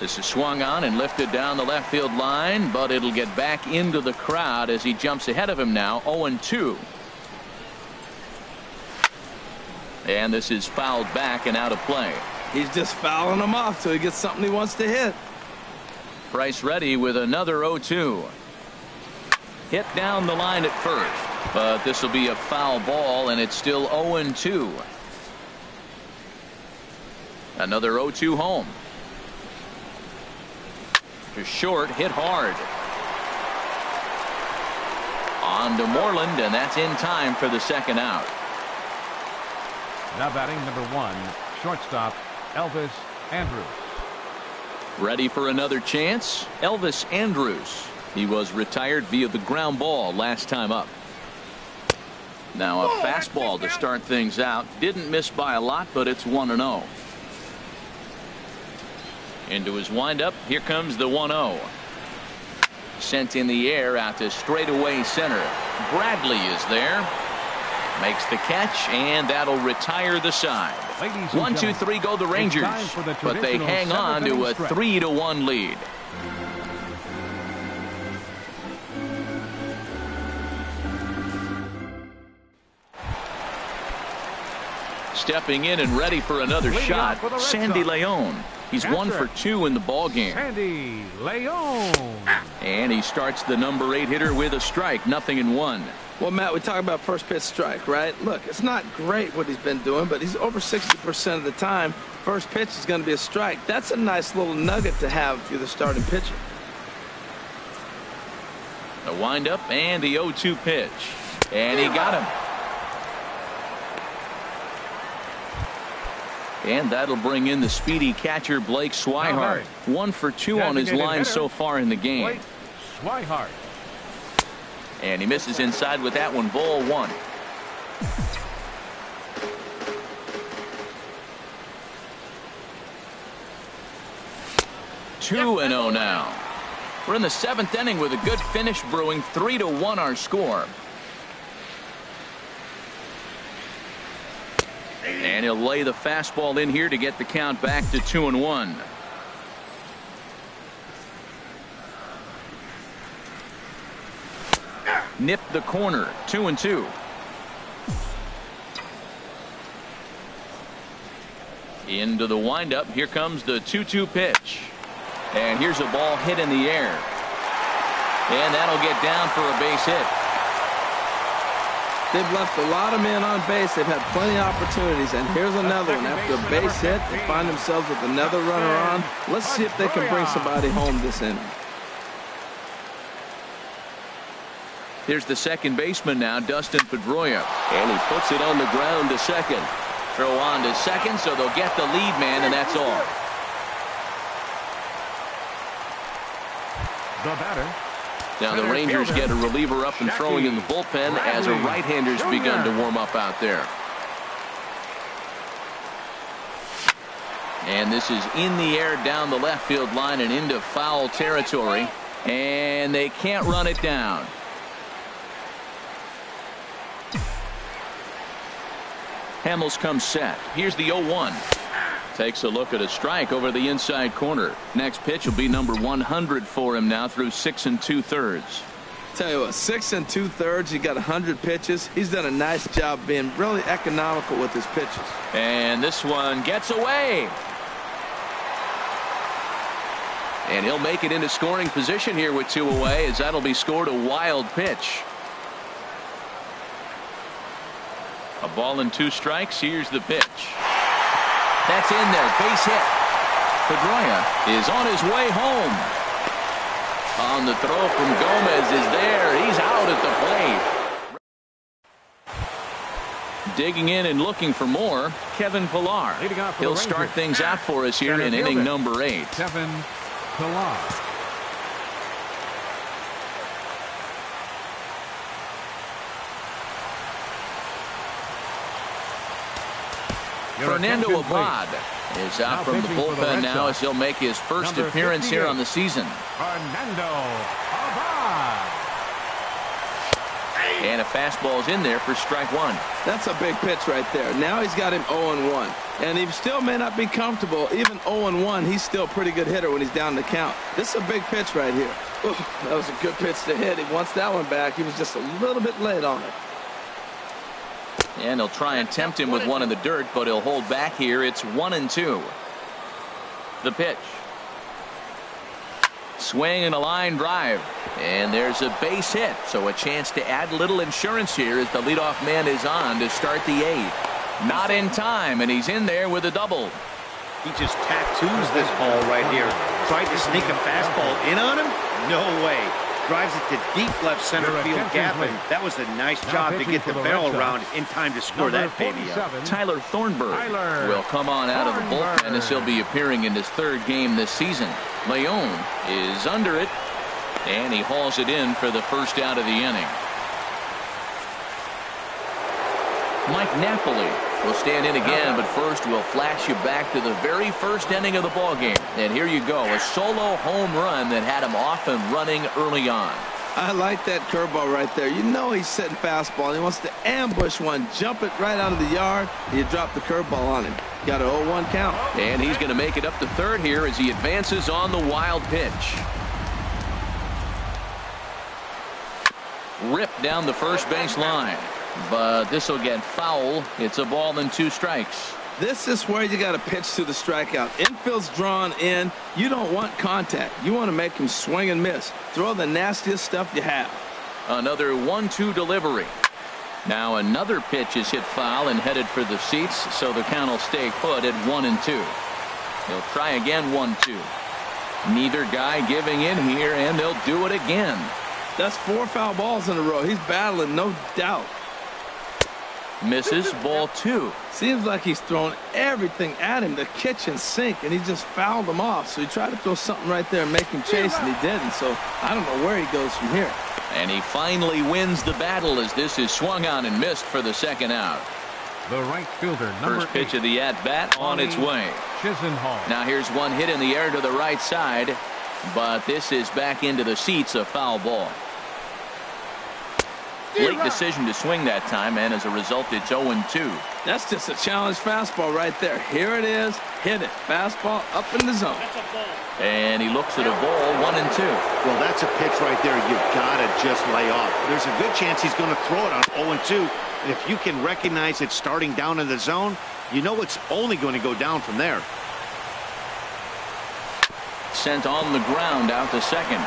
S1: This is swung on and lifted down the left field line, but it'll get back into the crowd as he jumps ahead of him now. 0-2. And this is fouled back and out of play.
S4: He's just fouling him off till he gets something he wants to hit.
S1: Price ready with another 0-2. Hit down the line at first, but this will be a foul ball, and it's still 0-2. Another 0-2 home. To short, hit hard. On to Moreland, and that's in time for the second out.
S3: Now batting number 1, shortstop Elvis Andrus.
S1: Ready for another chance? Elvis Andrus. He was retired via the ground ball last time up. Now a fastball to start things out. Didn't miss by a lot, but it's 1-0. Into his windup. Here comes the 1-0. Sent in the air out to straightaway center. Bradley is there. Makes the catch, and that'll retire the side. 1-2-3 go the Rangers, but they hang on to a 3-1 lead. Stepping in and ready for another shot, Sandy León. He's 1 for 2 in the ball game.
S3: Sandy León.
S1: And he starts the number 8 hitter with a strike, 0-1.
S4: Well, Matt, we talk about first pitch strike, right? Look, it's not great what he's been doing, but he's over 60% of the time. First pitch is going to be a strike. That's a nice little nugget to have if you're the starting pitcher.
S1: A windup and the 0-2 pitch. And he got him. And that'll bring in the speedy catcher Blake Swihart. 1 for 2 on his line so far in the game.
S3: Blake Swihart.
S1: And he misses inside with that one. Ball 1. Two and 0 now. We're in the 7th inning with a good finish brewing. 3-1 our score. And he'll lay the fastball in here to get the count back to 2-1. Nipped the corner. 2-2. Into the windup. Here comes the 2-2 pitch. And here's a ball hit in the air. And that'll get down for a base hit.
S4: They've left a lot of men on base. They've had plenty of opportunities. And here's another one. After a base hit, they find themselves with another runner on. Let's see if they can bring somebody home this inning.
S1: Here's the second baseman now, Dustin Pedroia. And he puts it on the ground to second. Throw on to second, so they'll get the lead man, and that's all.
S3: The batter.
S1: Now the Rangers get a reliever up and throwing in the bullpen as a right-hander's begun to warm up out there. And this is in the air down the left field line and into foul territory. And they can't run it down. Hamels comes set. Here's the 0-1. Takes a look at a strike over the inside corner. Next pitch will be number 100 for him now through 6 2/3.
S4: Tell you what, 6 2/3. He got 100 pitches. He's done a nice job being really economical with his pitches.
S1: And this one gets away. And he'll make it into scoring position here with 2 away, as that'll be scored a wild pitch. A ball and 2 strikes. Here's the pitch. That's in there. Base hit. Pedroia is on his way home. On the throw from Gomez is there. He's out at the plate. Digging in and looking for more, Kevin Pillar. He'll start things out for us here in inning number 8.
S3: Kevin Pillar.
S1: Fernando Abad is out from the bullpen now as he'll make his first appearance here on the season.
S3: Fernando Abad.
S1: And a fastball's in there for strike 1.
S4: That's a big pitch right there. Now he's got him 0-1. And he still may not be comfortable. Even 0-1, he's still a pretty good hitter when he's down the count. This is a big pitch right here. Ooh, that was a good pitch to hit. He wants that one back. He was just a little bit late on it.
S1: And he'll try and tempt him with one in the dirt, but he'll hold back here. It's 1-2. The pitch. Swing and a line drive. And there's a base hit. So a chance to add little insurance here as the leadoff man is on to start the 8th. Not in time, and he's in there with a double.
S2: He just tattoos this ball right here. Tried to sneak a fastball in on him? No way. Drives it to deep left center field gap, and that was a nice job to get the barrel around in time to score that baby up.
S1: Tyler Thornburg will come on out of the bullpen as he'll be appearing in his 3rd game this season. Leon is under it, and he hauls it in for the first out of the inning. Mike Napoli will stand in again, but first we'll flash you back to the very first inning of the ball game. And here you go, a solo home run that had him off and running early on.
S4: I like that curveball right there. You know he's setting fastball. He wants to ambush one, jump it right out of the yard. You drop the curveball on him. Got an 0-1 count.
S1: And he's going to make it up to 3rd here as he advances on the wild pitch. Ripped down the first base line. But this will get foul. It's a ball and 2 strikes.
S4: This is where you got to pitch to the strikeout. Infield's drawn in. You don't want contact. You want to make him swing and miss. Throw the nastiest stuff you have.
S1: Another 1-2 delivery. Now another pitch is hit foul and headed for the seats, so the count will stay put at 1-2. He'll try again 1-2. Neither guy giving in here, and they'll do it again.
S4: That's 4 foul balls in a row. He's battling, no doubt.
S1: Misses, ball 2.
S4: Seems like he's thrown everything at him, the kitchen sink, and he just fouled him off. So he tried to throw something right there and make him chase, and he didn't. So I don't know where he goes from here.
S1: And he finally wins the battle as this is swung on and missed for the 2nd out.
S3: The right fielder, number
S1: First pitch
S3: 8,
S1: of the at-bat on its way.
S3: Chisenhall.
S1: Now here's one hit in the air to the right side, but this is back into the seats, a foul ball. Late decision to swing that time, and as a result, it's 0-2.
S4: That's just a challenge fastball right there. Here it is. Hit it. Fastball up in the zone.
S1: And he looks at a ball, 1-2.
S2: Well, that's a pitch right there you've got to just lay off. There's a good chance he's going to throw it on 0-2. And if you can recognize it starting down in the zone, you know it's only going to go down from there.
S1: Sent on the ground out to second.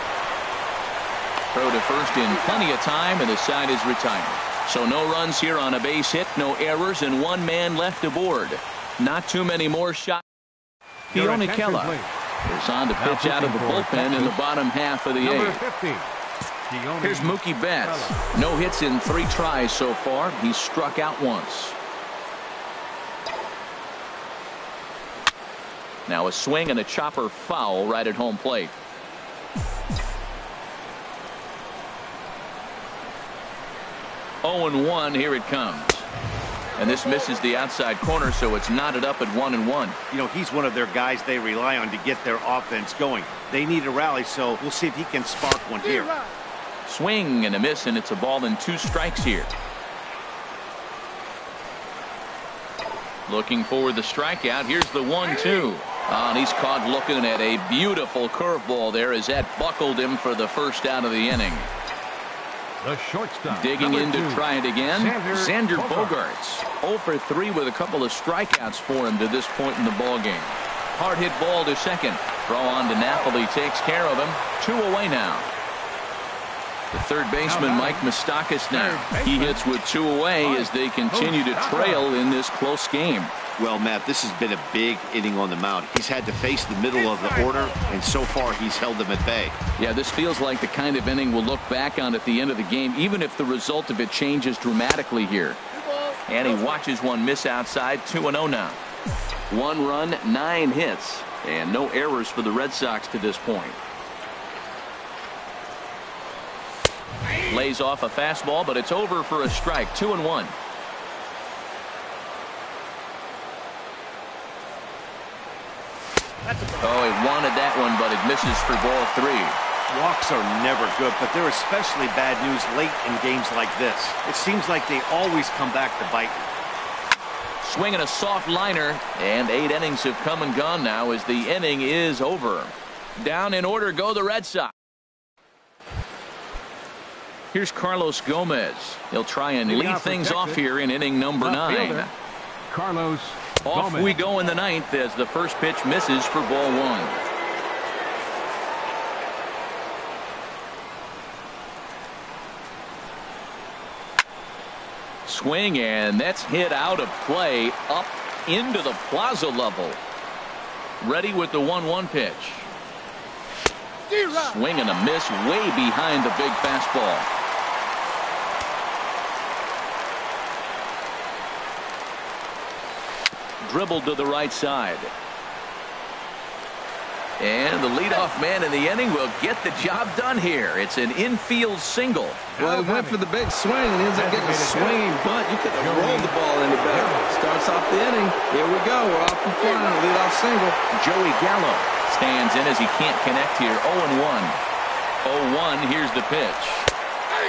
S1: Throw to first in plenty of time, and the side is retired. So no runs here on a base hit, no errors, and 1 man left aboard. Not too many more shots. Keone Kela is on to pitch out of the bullpen in the bottom half of the 8th. Here's Mookie Betts. No hits in 3 tries so far. He's struck out once. Now a swing and a chopper foul right at home plate. Oh, 0-1, here it comes. And this misses the outside corner, so it's knotted up at 1-1.
S2: You know, he's one of their guys they rely on to get their offense going. They need a rally, so we'll see if he can spark one here.
S1: Swing and a miss, and it's a ball and 2 strikes here. Looking for the strikeout. Here's the 1-2. And he's caught looking at a beautiful curveball there as that buckled him for the first out of the inning.
S3: The shortstop.
S1: Digging in to
S3: 2.
S1: try it again. Xander
S3: Bogaerts.
S1: Bogaerts. 0 for 3 with a couple of strikeouts for him to this point in the ball game. Hard hit ball to second. Throw on to Napoli takes care of him. 2 away now. The third baseman, Mike Moustakas now. He hits with 2 away as they continue to trail in this close game.
S2: Well, Matt, this has been a big inning on the mound. He's had to face the middle of the order, and so far he's held them at bay.
S1: Yeah, this feels like the kind of inning we'll look back on at the end of the game, even if the result of it changes dramatically here. And he watches one miss outside. 2-0 now. 1 run, 9 hits, and no errors for the Red Sox to this point. Lays off a fastball, but it's over for a strike. 2-1. Oh, he wanted that one, but it misses for ball 3.
S2: Walks are never good, but they're especially bad news late in games like this. It seems like they always come back to bite.
S1: Swinging a soft liner, and 8 innings have come and gone now as the inning is over. Down in order go the Red Sox. Here's Carlos Gomez. He'll try and lead things off here in inning number 9.
S3: Carlos
S1: Off
S3: Gomez.
S1: we go in the 9th as the first pitch misses for ball 1. Swing, and that's hit out of play up into the plaza level. Ready with the 1-1 pitch. Swing and a miss way behind the big fastball. Dribbled to the right side. And the leadoff man in the inning will get the job done here. It's an infield single.
S4: Well, he went for the big swing and ends up getting a swinging bunt. You couldn't have rolled the ball any better. Starts off the inning. Here we go. We're off and flying. Leadoff single.
S1: Joey Gallo stands in as he can't connect here. 0-1. 0-1. Here's the pitch.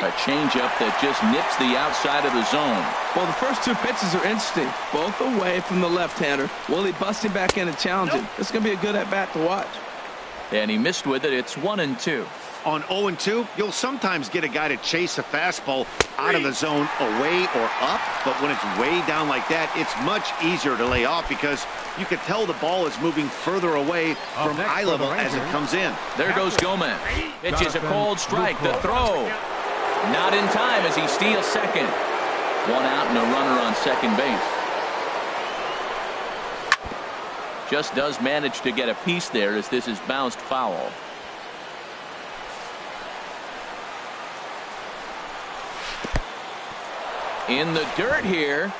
S1: A changeup that just nips the outside of the zone.
S4: Well, the first 2 pitches are interesting. Both away from the left-hander. Will he bust him back in and challenge him? It's going to be a good at-bat to watch.
S1: And he missed with it. It's 1-2.
S2: On 0-2, you'll sometimes get a guy to chase a fastball out of the zone away or up, but when it's way down like that, it's much easier to lay off because you can tell the ball is moving further away from eye level as it comes in.
S1: There goes Gomez. Pitches a cold strike. The throw. Not in time as he steals second. 1 out and a runner on second base. Just does manage to get a piece there as this is bounced foul. In the dirt here.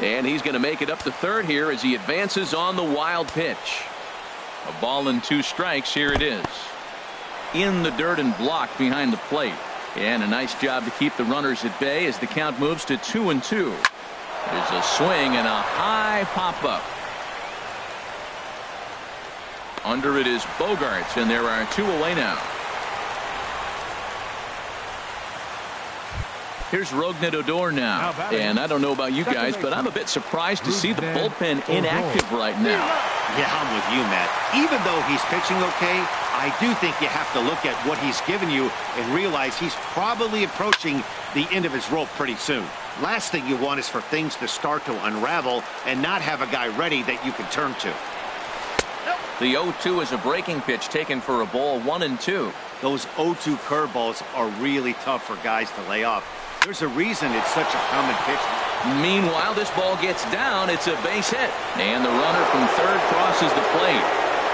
S1: And he's going to make it up to third here as he advances on the wild pitch. A ball and 2 strikes. Here it is. In the dirt and blocked behind the plate. And a nice job to keep the runners at bay as the count moves to 2-2. There's a swing and a high pop-up. Under it is Bogaerts, and there are 2 away now. Here's Rougned Odor now. And I don't know about you guys, but I'm a bit surprised to see the bullpen inactive right now.
S2: Yeah, I'm with you, Matt. Even though he's pitching okay, I do think you have to look at what he's given you and realize he's probably approaching the end of his rope pretty soon. Last thing you want is for things to start to unravel and not have a guy ready that you can turn to.
S1: The 0-2 is a breaking pitch taken for a ball. 1-2.
S2: Those 0-2 curveballs are really tough for guys to lay off. There's a reason it's such a common pitch.
S1: Meanwhile, this ball gets down. It's a base hit. And the runner from third crosses the plate.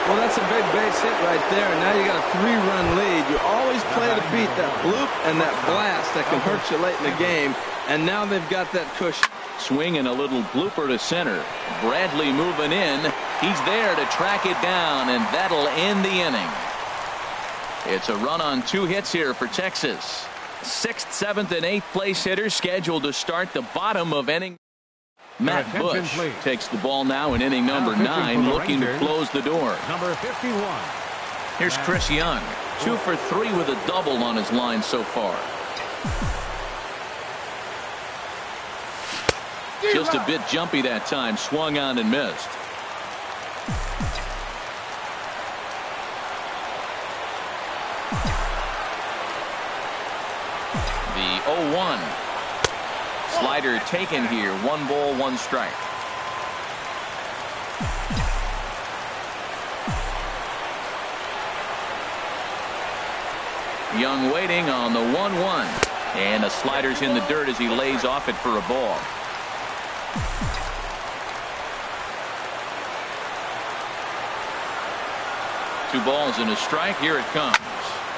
S4: Well, that's a big base hit right there. And now you got a 3-run lead. You always play to beat that bloop and that blast that can hurt you late in the game. And now they've got that cushion.
S1: Swing and a little blooper to center. Bradley moving in. He's there to track it down, and that'll end the inning. It's a run on 2 hits here for Texas. 6th, 7th, and 8th place hitters scheduled to start the bottom of inning. Matt Bush takes the ball now in inning number 9, looking to close the door.
S3: Number 51.
S1: Here's Chris Young, 2 for 3 with a double on his line so far. Just a bit jumpy that time, swung on and missed. The 0-1. Slider taken here. 1 ball, 1 strike. Young waiting on the 1-1. And the slider's in the dirt as he lays off it for a ball. Two balls and a strike. Here it comes.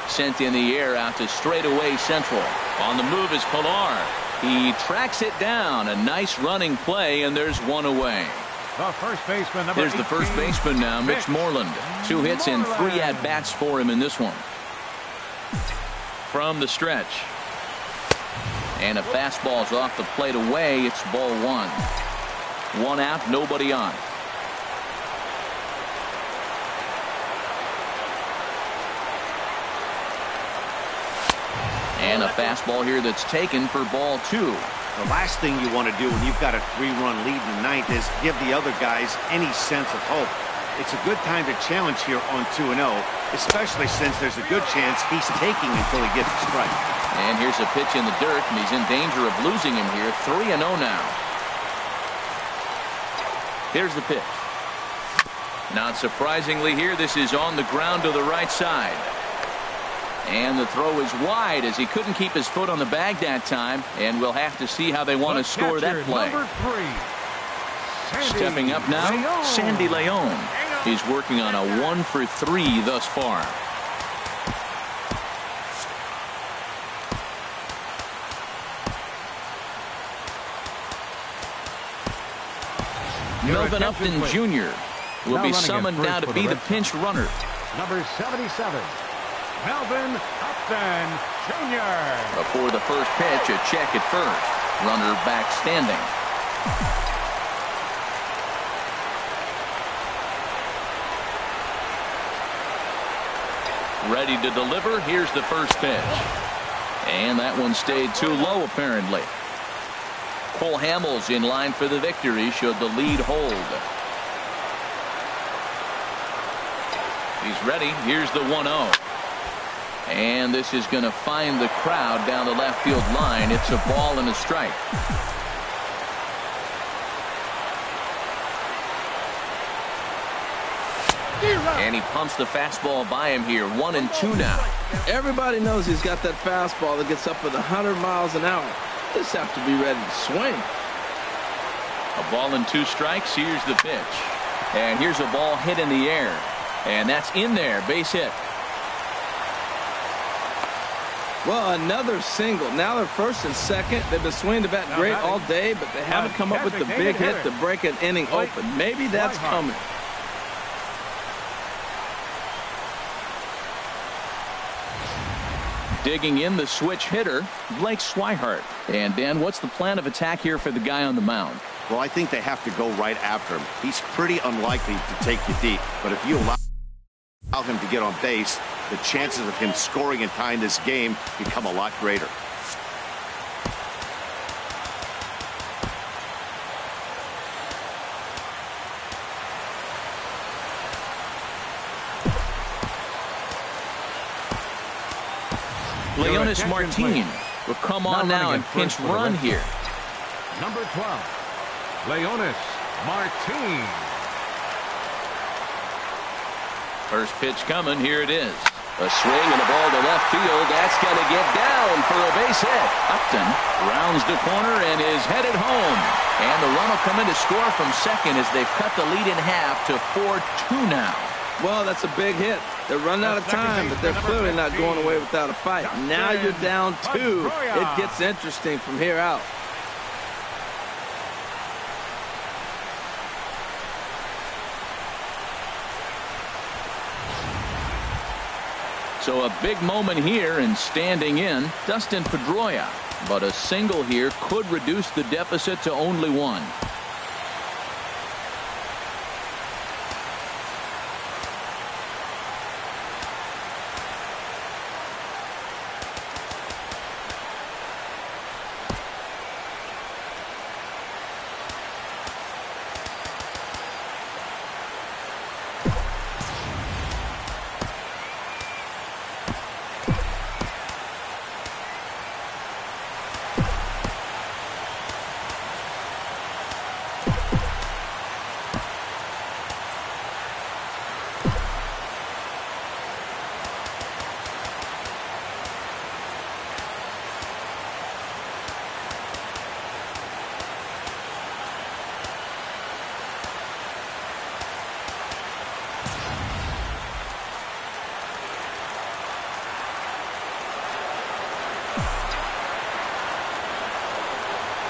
S1: Sent in the air out to straightaway central. On the move is Pilar. He tracks it down. A nice running play, and there's 1 away.
S3: The first baseman,
S1: There's the first baseman now, Mitch Moreland. 2 hits and 3 at-bats for him in this one. From the stretch. And a fastball's off the plate away. It's ball 1. 1 out, nobody on. And a fastball here that's taken for ball 2.
S2: The last thing you want to do when you've got a 3-run lead in the 9th is give the other guys any sense of hope. It's a good time to challenge here on 2-0, especially since there's a good chance he's taking until he gets a strike.
S1: And here's a pitch in the dirt, and he's in danger of losing him here. 3-0 now. Here's the pitch. Not surprisingly here, this is on the ground to the right side. And the throw is wide as he couldn't keep his foot on the bag that time. And we'll have to see how they want to score that play. Stepping up now, Sandy Leon. He's working on a 1-for-3 thus far. Melvin Upton Jr. will be summoned now to be the pinch runner.
S3: Number 77, Melvin Upton Jr.
S1: Before the first pitch, a check at first. Runner back standing. Ready to deliver. Here's the first pitch. And that one stayed too low, apparently. Cole Hamels in line for the victory should the lead hold. He's ready. Here's the 1-0. And this is going to find the crowd down the left field line. It's a ball and a strike. And he pumps the fastball by him here. 1-2 now.
S4: Everybody knows he's got that fastball that gets up at 100 miles an hour. Just have to be ready to swing.
S1: A ball and 2 strikes. Here's the pitch. And here's a ball hit in the air. And that's in there. Base hit.
S4: Well, another single. Now they're first and second. They've been swinging the bat great all day, but they haven't come up with the big hit to break an inning open. Maybe that's coming.
S1: Digging in, the switch hitter, Blake Swihart. And Dan, what's the plan of attack here for the guy on the mound?
S2: Well, I think they have to go right after him. He's pretty unlikely to take you deep, but if you allow him to get on base, the chances of him scoring and tying this game become a lot greater.
S1: Leonis Martin will come on now and pinch run here.
S3: Number 12, Leonis Martin.
S1: First pitch coming. Here it is. A swing and a ball to left field. That's going to get down for a base hit. Upton rounds the corner and is headed home. And the run will come in to score from second as they've cut the lead in half to 4-2 now.
S4: Well, that's a big hit. They're running out of time, but they're clearly not going away without a fight. Now you're down 2. It gets interesting from here out.
S1: So a big moment here, and standing in, Dustin Pedroia. But a single here could reduce the deficit to only 1.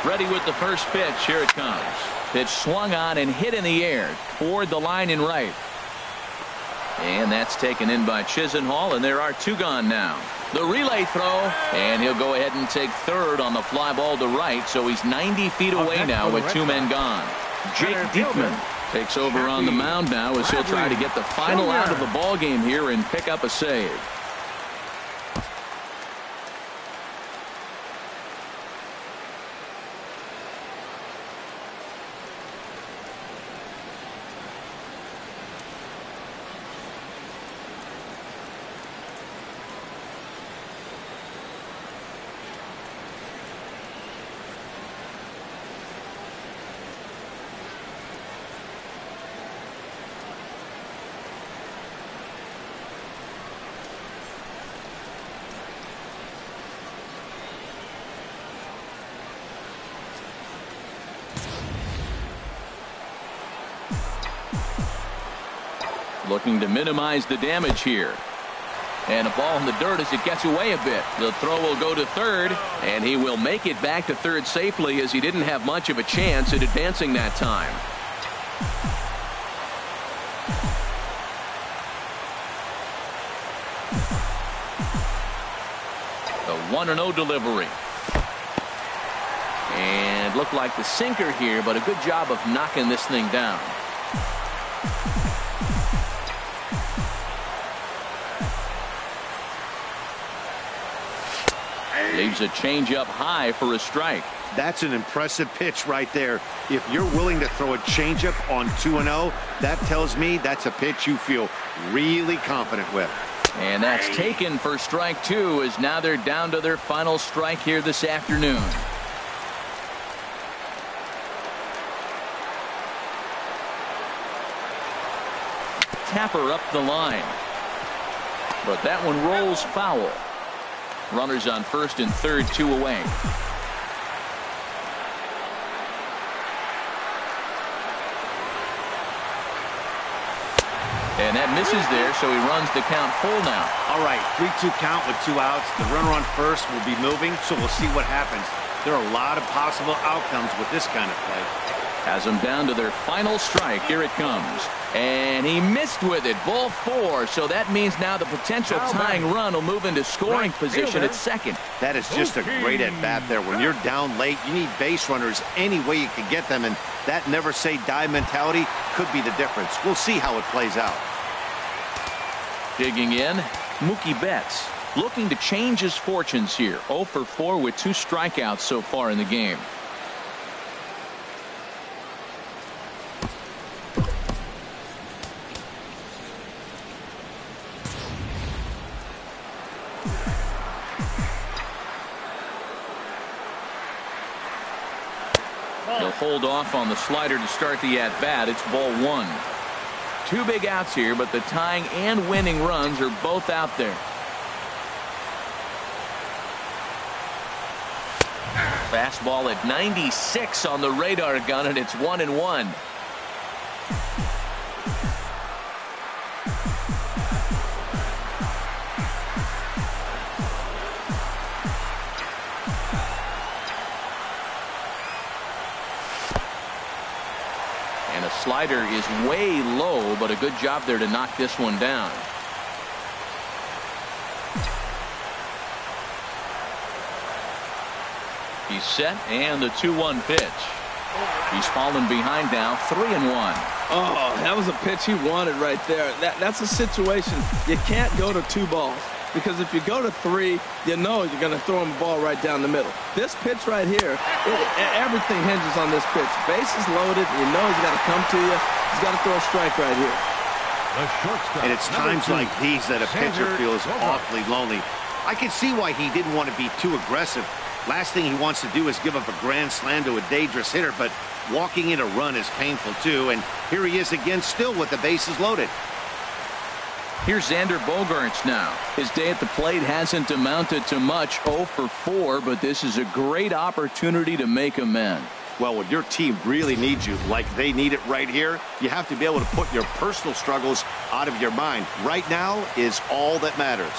S1: Ready with the first pitch. Here it comes. Pitch swung on and hit in the air toward the line and right. And that's taken in by Chisenhall, and there are 2 gone now. The relay throw, and he'll go ahead and take third on the fly ball to right, so he's 90 feet away now with 2 men gone. Jake Diekman takes over on the mound now as he'll try to get the final out of the ball game here and pick up a save. Looking to minimize the damage here. And a ball in the dirt as it gets away a bit. The throw will go to third, and he will make it back to third safely as he didn't have much of a chance at advancing that time. The 1-0 delivery. And looked like the sinker here, but a good job of knocking this thing down. Leaves a changeup high for a strike.
S2: That's an impressive pitch right there. If you're willing to throw a changeup on 2-0, that tells me that's a pitch you feel really confident with.
S1: And that's taken for strike 2, as now they're down to their final strike here this afternoon. Tapper up the line. But that one rolls foul. Runners on first and third, 2 away. And that misses there, so he runs the count full now.
S2: All right, 3-2 count with 2 outs. The runner on first will be moving, so we'll see what happens. There are a lot of possible outcomes with this kind of play.
S1: Has them down to their final strike. Here it comes. And he missed with it. Ball 4. So that means now the potential tying run will move into scoring position at second.
S2: That is just a great at-bat there. When you're down late, you need base runners any way you can get them. And that never say die mentality could be the difference. We'll see how it plays out.
S1: Digging in, Mookie Betts. Looking to change his fortunes here. 0 for 4 with 2 strikeouts so far in the game. He'll hold off on the slider to start the at-bat. It's ball 1. 2 big outs here, but the tying and winning runs are both out there. Fastball at 96 on the radar gun, and it's 1-1. Slider is way low, but a good job there to knock this one down. He's set, and the 2-1 pitch. He's fallen behind now, 3-1.
S4: Oh, that was a pitch he wanted right there. That's a situation you can't go to 2 balls. Because if you go to 3, you know you're going to throw him a ball right down the middle. This pitch right here, everything hinges on this pitch. Bases loaded. You know he's got to come to you. He's got to throw a strike right here.
S2: And it's times like these that a pitcher feels awfully lonely. I can see why he didn't want to be too aggressive. Last thing he wants to do is give up a grand slam to a dangerous hitter, but walking in a run is painful too. And here he is again, still with the bases loaded.
S1: Here's Xander Bogaerts now. His day at the plate hasn't amounted to much, 0 for 4, but this is a great opportunity to make amends.
S2: Well, when your team really needs you, like they need it right here, you have to be able to put your personal struggles out of your mind. Right now is all that matters.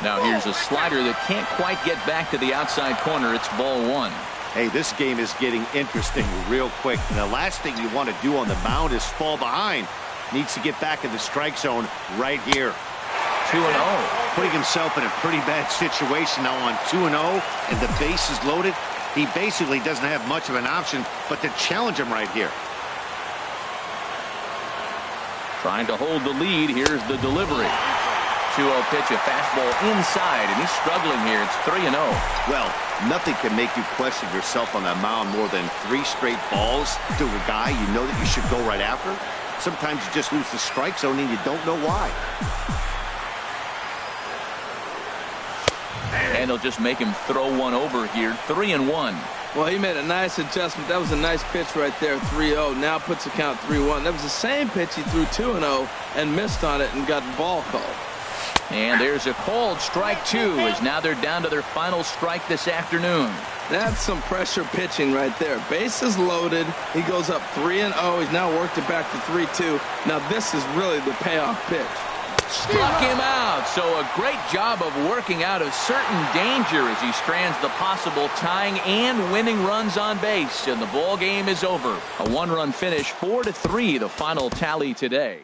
S1: Now here's a slider that can't quite get back to the outside corner. It's ball 1.
S2: Hey, this game is getting interesting real quick. And the last thing you want to do on the mound is fall behind. Needs to get back in the strike zone right here.
S1: 2-0.
S2: Putting himself in a pretty bad situation now on 2-0, and the base is loaded. He basically doesn't have much of an option but to challenge him right here.
S1: Trying to hold the lead. Here's the delivery. 2-0 pitch, a fastball inside, and he's struggling here. It's 3-0.
S2: Well, nothing can make you question yourself on that mound more than 3 straight balls to a guy you know that you should go right after. Sometimes you just lose the strike zone and you don't know why.
S1: And they'll just make him throw one over here. 3-1.
S4: Well, he made a nice adjustment. That was a nice pitch right there, 3-0. Now puts the count 3-1. That was the same pitch he threw 2-0 and missed on it and got the ball called.
S1: And there's a called strike 2 as now they're down to their final strike this afternoon.
S4: That's some pressure pitching right there. Base is loaded. He goes up 3-0. He's now worked it back to 3-2. Now this is really the payoff pitch.
S1: Struck him out. So a great job of working out of certain danger as he strands the possible tying and winning runs on base. And the ball game is over. A 1-run finish, 4-3, the final tally today.